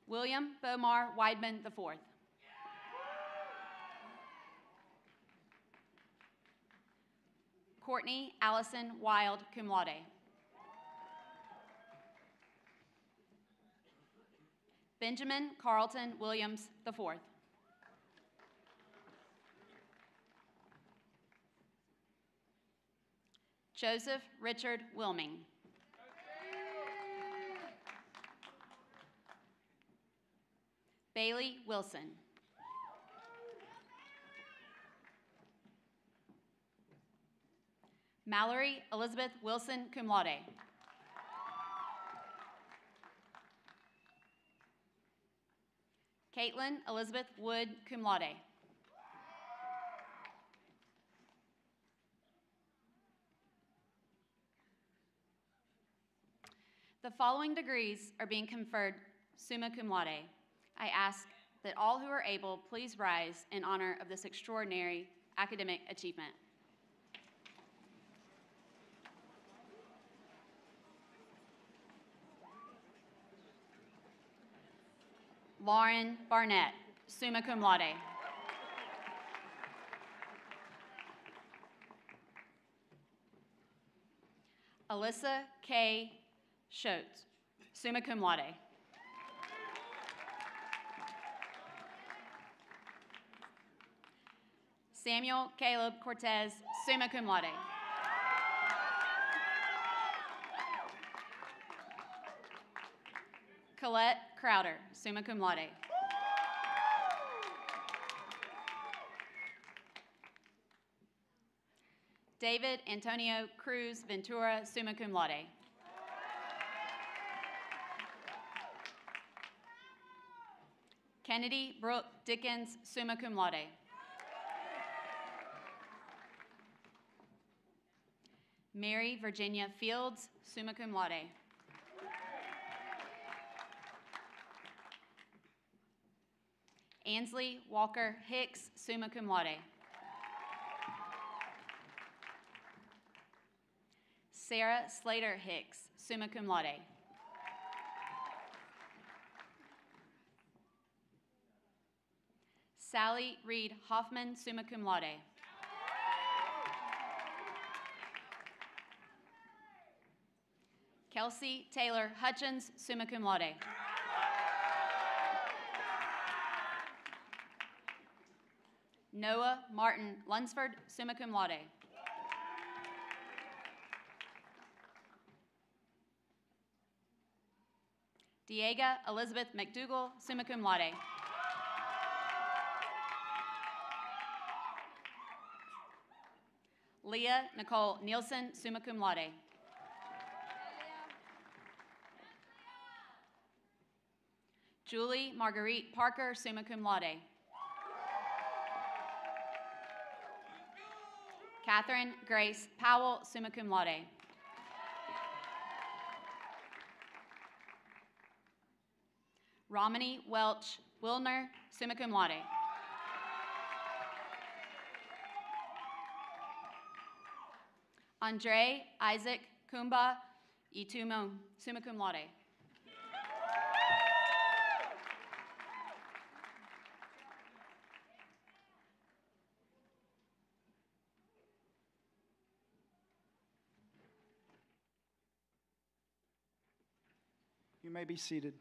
William Bomar Weidman IV. Courtney Allison Wild, cum laude. Benjamin Carlton Williams IV. Joseph Richard Wilming. Bailey Wilson. Mallory Elizabeth Wilson, cum laude. Caitlin Elizabeth Wood, cum laude. The following degrees are being conferred summa cum laude. I ask that all who are able please rise in honor of this extraordinary academic achievement. Lauren Barnett, summa cum laude. Alyssa K. Schotz, summa cum laude. Samuel Caleb Cortez, summa cum laude. Colette Crowder, summa cum laude. David Antonio Cruz Ventura, summa cum laude. Kennedy Brooke Dickens, summa cum laude. Mary Virginia Fields, summa cum laude. Ansley Walker Hicks, summa cum laude. Sarah Slater Hicks, summa cum laude. Sally Reed Hoffman, summa cum laude. Kelsey Taylor Hutchins, summa cum laude. Noah Martin Lunsford, summa cum laude. Diego Elizabeth McDougall, summa cum laude. Leah Nicole Nielsen, summa cum laude. Julie Marguerite Parker, summa cum laude. Catherine Grace Powell, summa cum laude. Romany Welch Wilner, summa cum laude. Andre Isaac Kumba Itumo, summa cum laude.
You may be seated.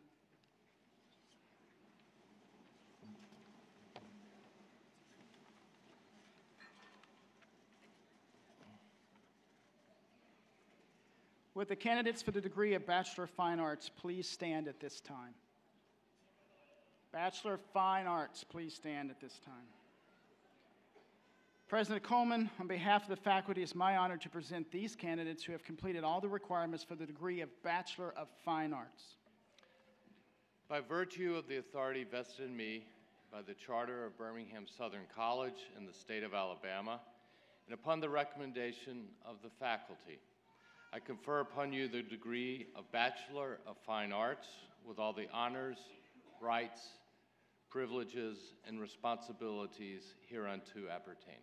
Would the candidates for the degree of Bachelor of Fine Arts please stand at this time? Bachelor of Fine Arts, please stand at this time. President Coleman, on behalf of the faculty, it's my honor to present these candidates who have completed all the requirements for the degree of Bachelor of Fine Arts.
By virtue of the authority vested in me by the Charter of Birmingham-Southern College in the state of Alabama, and upon the recommendation of the faculty, I confer upon you the degree of Bachelor of Fine Arts with all the honors, rights, privileges, and responsibilities hereunto appertaining.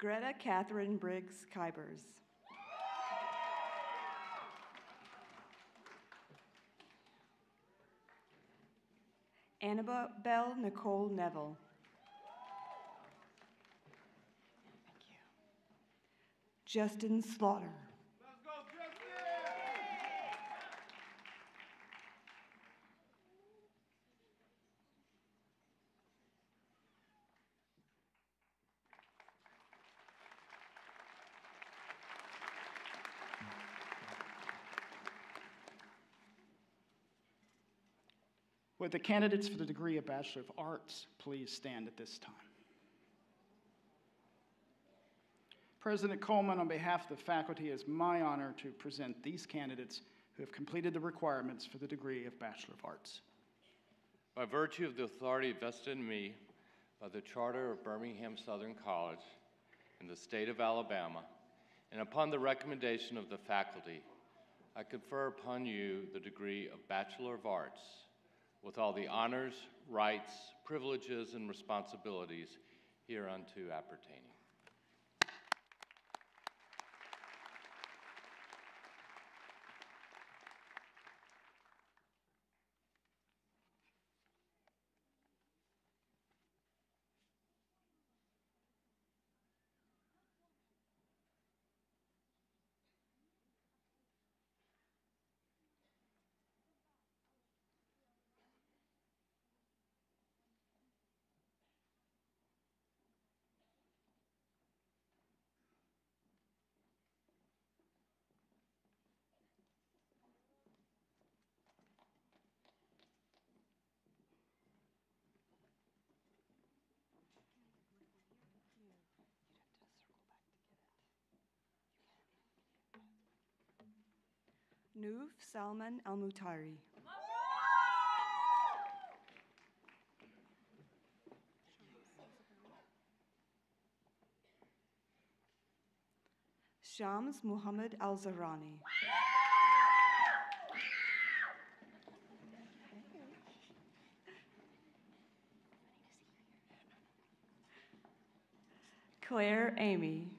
Greta Catherine Briggs Kybers. Annabelle Nicole Neville. Justin Slaughter.
Would the candidates for the degree of Bachelor of Arts please stand at this time? President Coleman, on behalf of the faculty, it is my honor to present these candidates who have completed the requirements for the degree of Bachelor of Arts.
By virtue of the authority vested in me by the Charter of Birmingham-Southern College in the state of Alabama, and upon the recommendation of the faculty, I confer upon you the degree of Bachelor of Arts with all the honors, rights, privileges, and responsibilities hereunto appertaining.
Nouf Salman Al-Mutari. Shams Muhammad Al-Zahrani. Claire Amy.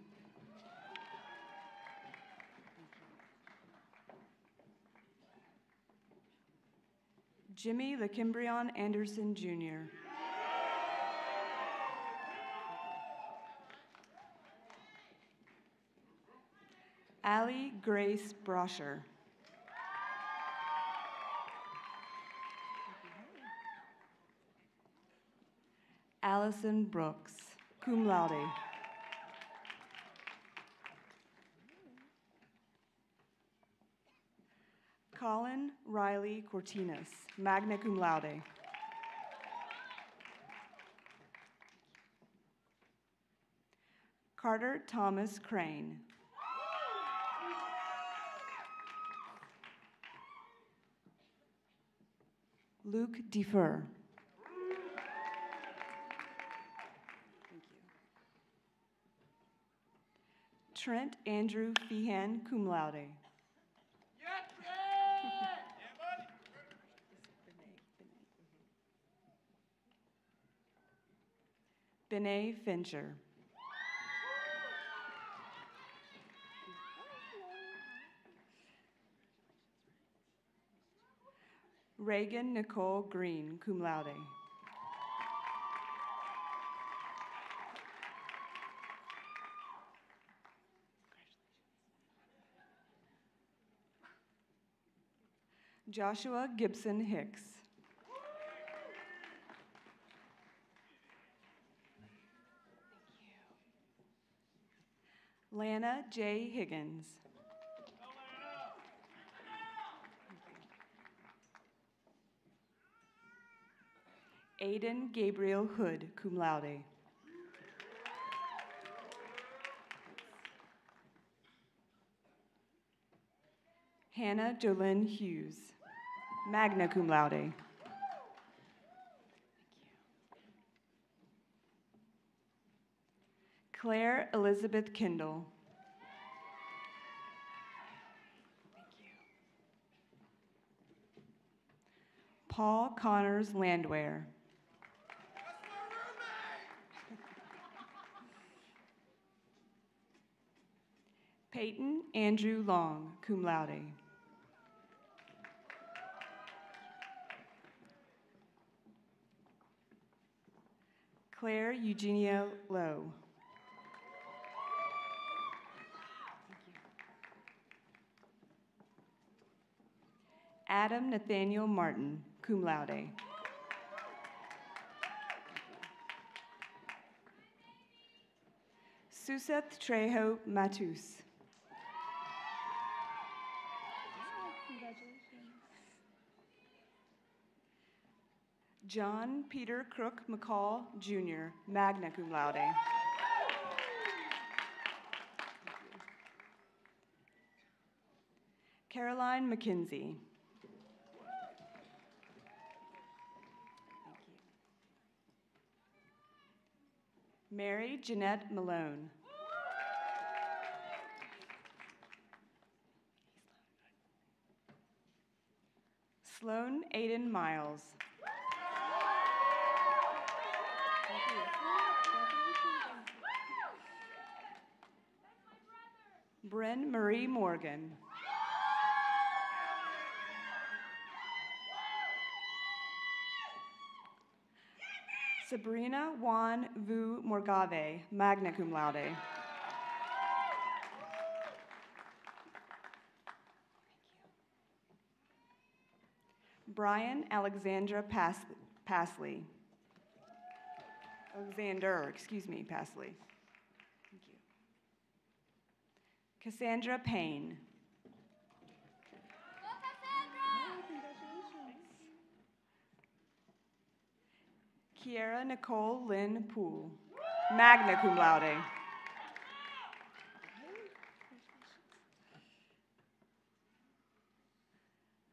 Jimmy LeKimbrion Anderson, Jr. Allie Grace Brosher. Allison Brooks, cum laude. Colin Riley Cortinas, magna cum laude. Carter Thomas Crane. Luke Defer. Thank you. Trent Andrew Feehan, cum laude. Benet Fincher. Reagan Nicole Green, cum laude. Joshua Gibson Hicks. Lana J. Higgins. Aiden Gabriel Hood, cum laude. Hannah Jolynn Hughes, magna cum laude. Claire Elizabeth Kendall. Paul Connors Landwehr. Peyton Andrew Long, cum laude. Claire Eugenia Lowe. Adam Nathaniel Martin, cum laude. Suseth Trejo Matus. John Peter Crook McCall, Jr., magna cum laude. Caroline McKenzie. Mary Jeanette Malone. Sloan Aiden Miles. Bryn Marie Morgan. Sabrina Juan Vu Morgave, magna cum laude. Brian Alexandra Pasley. Pasley. Thank you. Cassandra Payne. Kiera Nicole Lynn Poole, magna cum laude.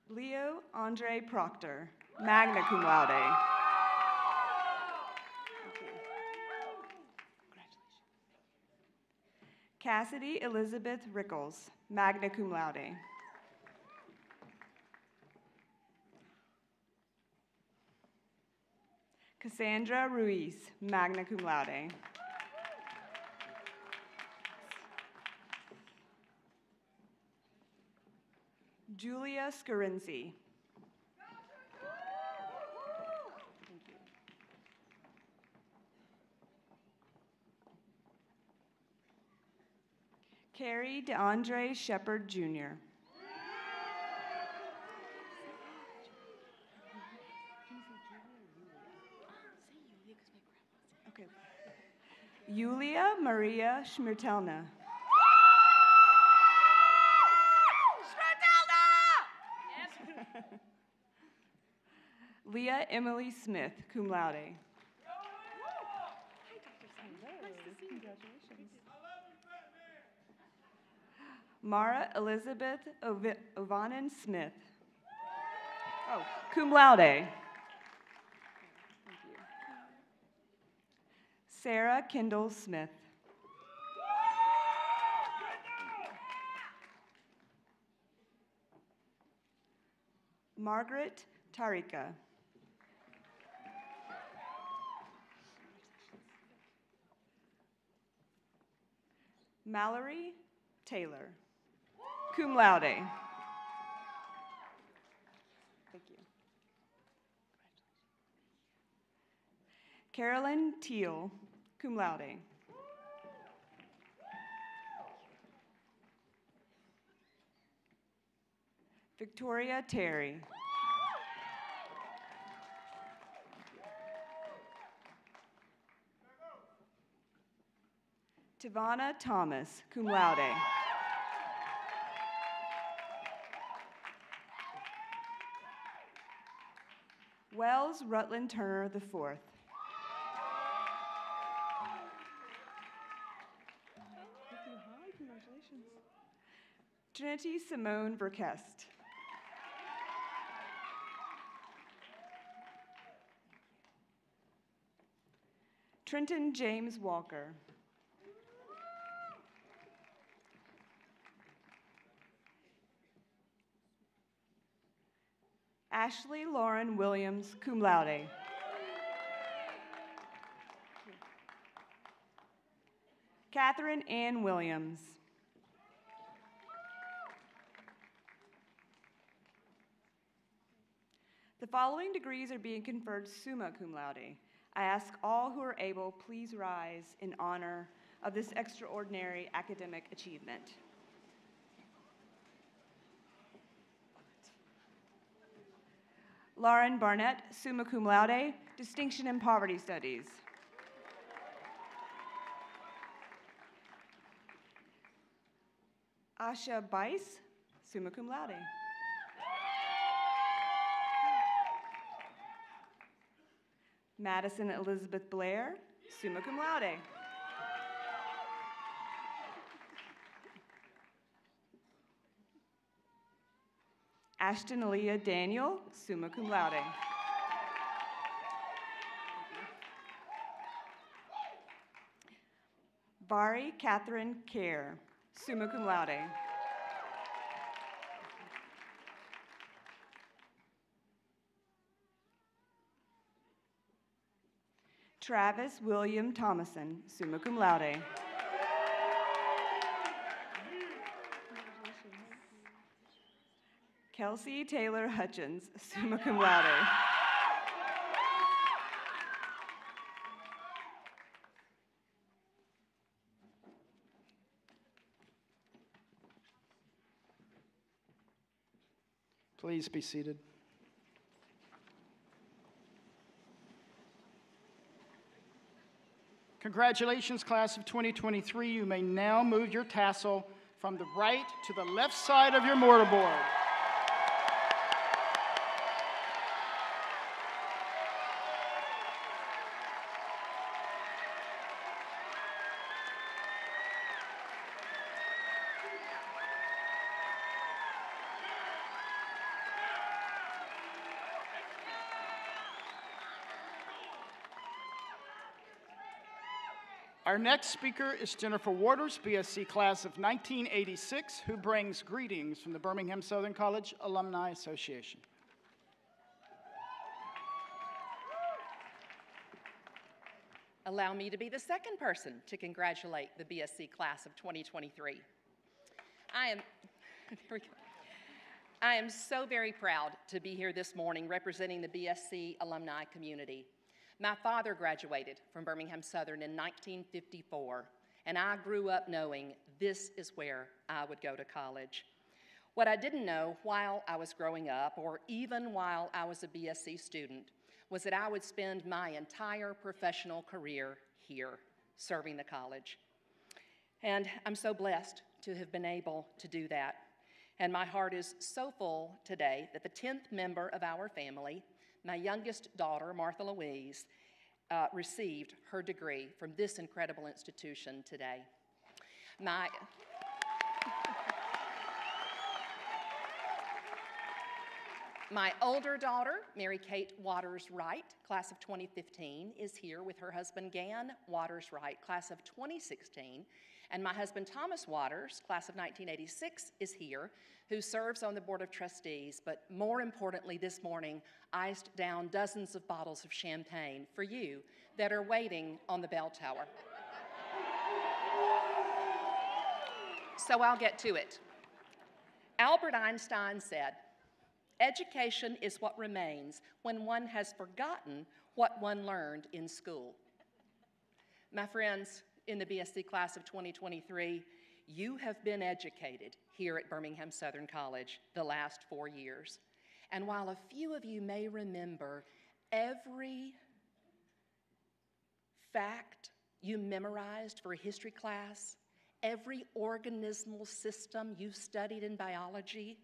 Leo Andre Proctor, magna cum laude. Cassidy Elizabeth Rickles, magna cum laude. Cassandra Ruiz, magna cum laude. Julia Scarinci. Carrie DeAndre Shepard, Jr. Okay. Yulia Maria Schmirtelna. Leah Emily Smith, cum laude. Mara Elizabeth Ovanen Smith. Oh, cum laude. Sarah Kendall Smith. Margaret Tarika. Mallory Taylor, cum laude. Thank you. Carolyn Teal, cum laude. Victoria Terry. Tivana Thomas, cum laude. Wells Rutland Turner IV. Congratulations. Trinity Simone Verkest. Trenton James Walker. Ashley Lauren Williams, cum laude. Catherine Ann Williams. The following degrees are being conferred summa cum laude. I ask all who are able, please rise in honor of this extraordinary academic achievement. Lauren Barnett, summa cum laude, distinction in poverty studies. Asha Bice, summa cum laude. Madison Elizabeth Blair, summa cum laude. Ashton Aaliyah Daniel, summa cum laude. Vari Catherine Kerr, summa cum laude. Travis William Thomason, summa cum laude. Kelsey Taylor Hutchins, summa cum laude.
Please be seated. Congratulations, class of 2023. You may now move your tassel from the right to the left side of your mortarboard. Our next speaker is Jennifer Waters, BSC class of 1986, who brings greetings from the Birmingham-Southern College Alumni Association.
Allow me to be the second person to congratulate the BSC class of 2023. Here we go. I am so very proud to be here this morning representing the BSC alumni community. My father graduated from Birmingham-Southern in 1954, and I grew up knowing this is where I would go to college. What I didn't know while I was growing up, or even while I was a BSC student, was that I would spend my entire professional career here, serving the college. And I'm so blessed to have been able to do that. And my heart is so full today that the 10th member of our family, my youngest daughter, Martha Louise, received her degree from this incredible institution today. My older daughter, Mary Kate Waters Wright, class of 2015, is here with her husband, Gann Waters Wright, class of 2016. And my husband, Thomas Waters, class of 1986, is here, who serves on the Board of Trustees, but more importantly this morning, iced down dozens of bottles of champagne for you that are waiting on the bell tower. So I'll get to it. Albert Einstein said, "Education is what remains when one has forgotten what one learned in school." My friends, in the BSC class of 2023, you have been educated here at Birmingham-Southern College the last 4 years. And while a few of you may remember every fact you memorized for a history class, every organismal system you studied in biology,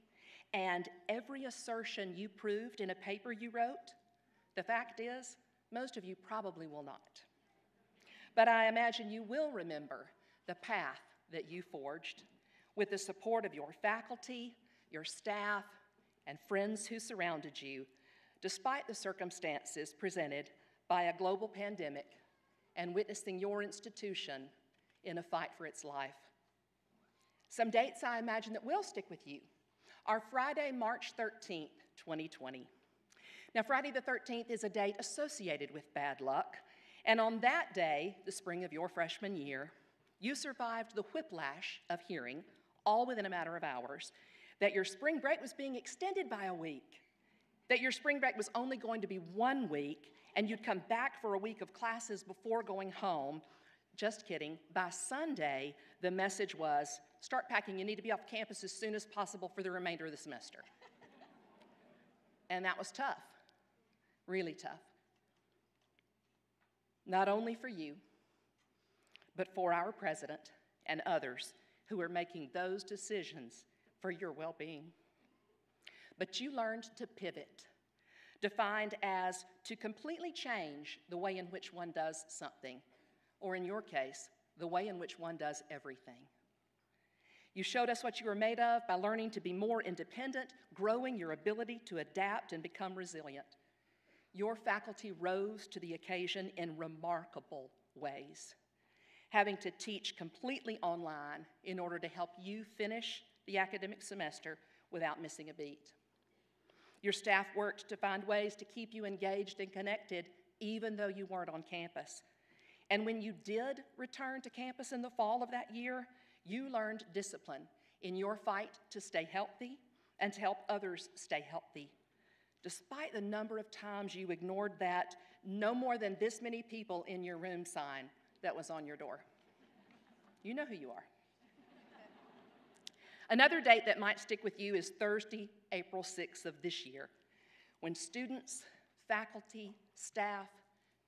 and every assertion you proved in a paper you wrote, the fact is, most of you probably will not. But I imagine you will remember the path that you forged with the support of your faculty, your staff, and friends who surrounded you, despite the circumstances presented by a global pandemic and witnessing your institution in a fight for its life. Some dates I imagine that will stick with you are Friday, March 13th, 2020. Now, Friday the 13th is a date associated with bad luck. And on that day, the spring of your freshman year, you survived the whiplash of hearing, all within a matter of hours, that your spring break was being extended by a week. that your spring break was only going to be 1 week and you'd come back for a week of classes before going home. Just kidding. By Sunday, the message was, start packing. You need to be off campus as soon as possible for the remainder of the semester. And that was tough, really tough. Not only for you, but for our president and others who are making those decisions for your well-being. But you learned to pivot, defined as to completely change the way in which one does something, or in your case, the way in which one does everything. You showed us what you were made of by learning to be more independent, growing your ability to adapt and become resilient. Your faculty rose to the occasion in remarkable ways, having to teach completely online in order to help you finish the academic semester without missing a beat. Your staff worked to find ways to keep you engaged and connected even though you weren't on campus. And when you did return to campus in the fall of that year, you learned discipline in your fight to stay healthy and to help others stay healthy. Despite the number of times you ignored that no more than this many people in your room sign that was on your door. You know who you are. Another date that might stick with you is Thursday, April 6th of this year, when students, faculty, staff,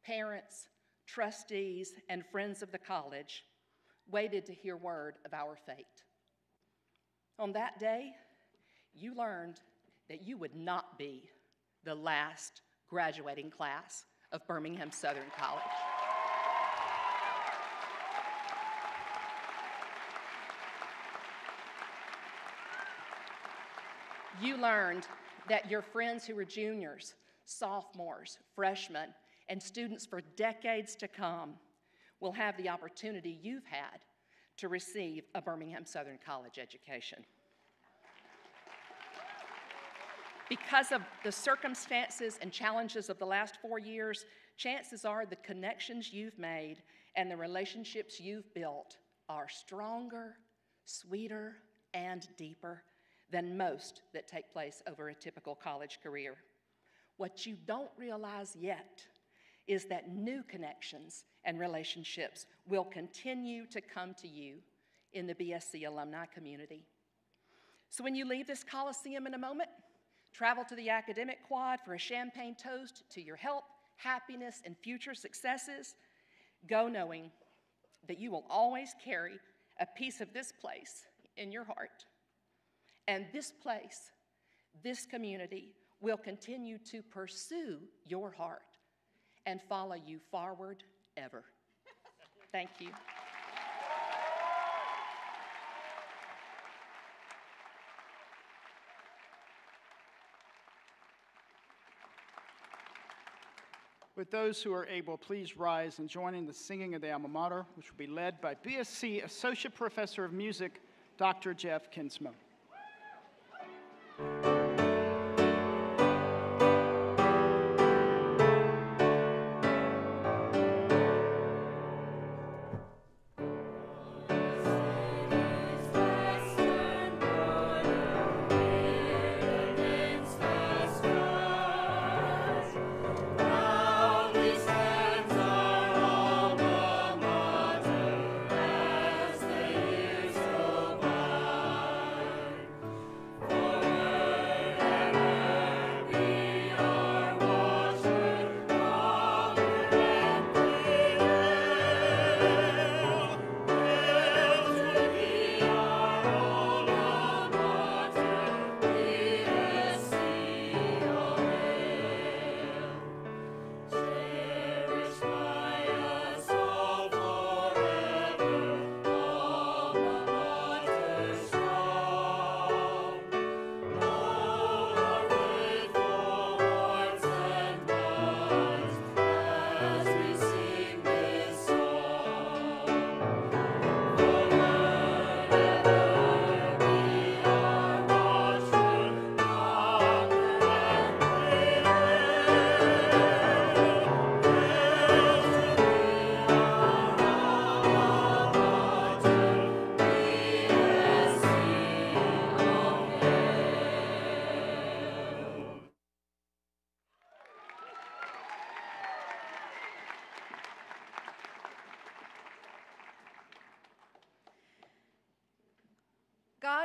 parents, trustees, and friends of the college waited to hear word of our fate. On that day, you learned that you would not be the last graduating class of Birmingham-Southern College. You learned that your friends who were juniors, sophomores, freshmen, and students for decades to come will have the opportunity you've had to receive a Birmingham-Southern College education. Because of the circumstances and challenges of the last 4 years, chances are the connections you've made and the relationships you've built are stronger, sweeter, and deeper than most that take place over a typical college career. What you don't realize yet is that new connections and relationships will continue to come to you in the BSC alumni community. So when you leave this Coliseum in a moment, travel to the academic quad for a champagne toast to your health, happiness, and future successes. Go knowing that you will always carry a piece of this place in your heart. And this place, this community, will continue to pursue your heart and follow you forward ever. Thank you.
With those who are able, please rise and join in the singing of the alma mater, which will be led by BSc Associate Professor of Music, Dr. Jeff Kinsmo.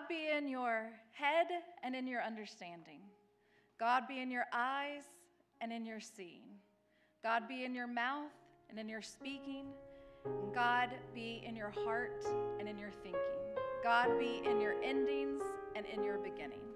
God be in your head and in your understanding. God be in your eyes and in your seeing. God be in your mouth and in your speaking. And God be in your heart and in your thinking. God be in your endings and in your beginnings.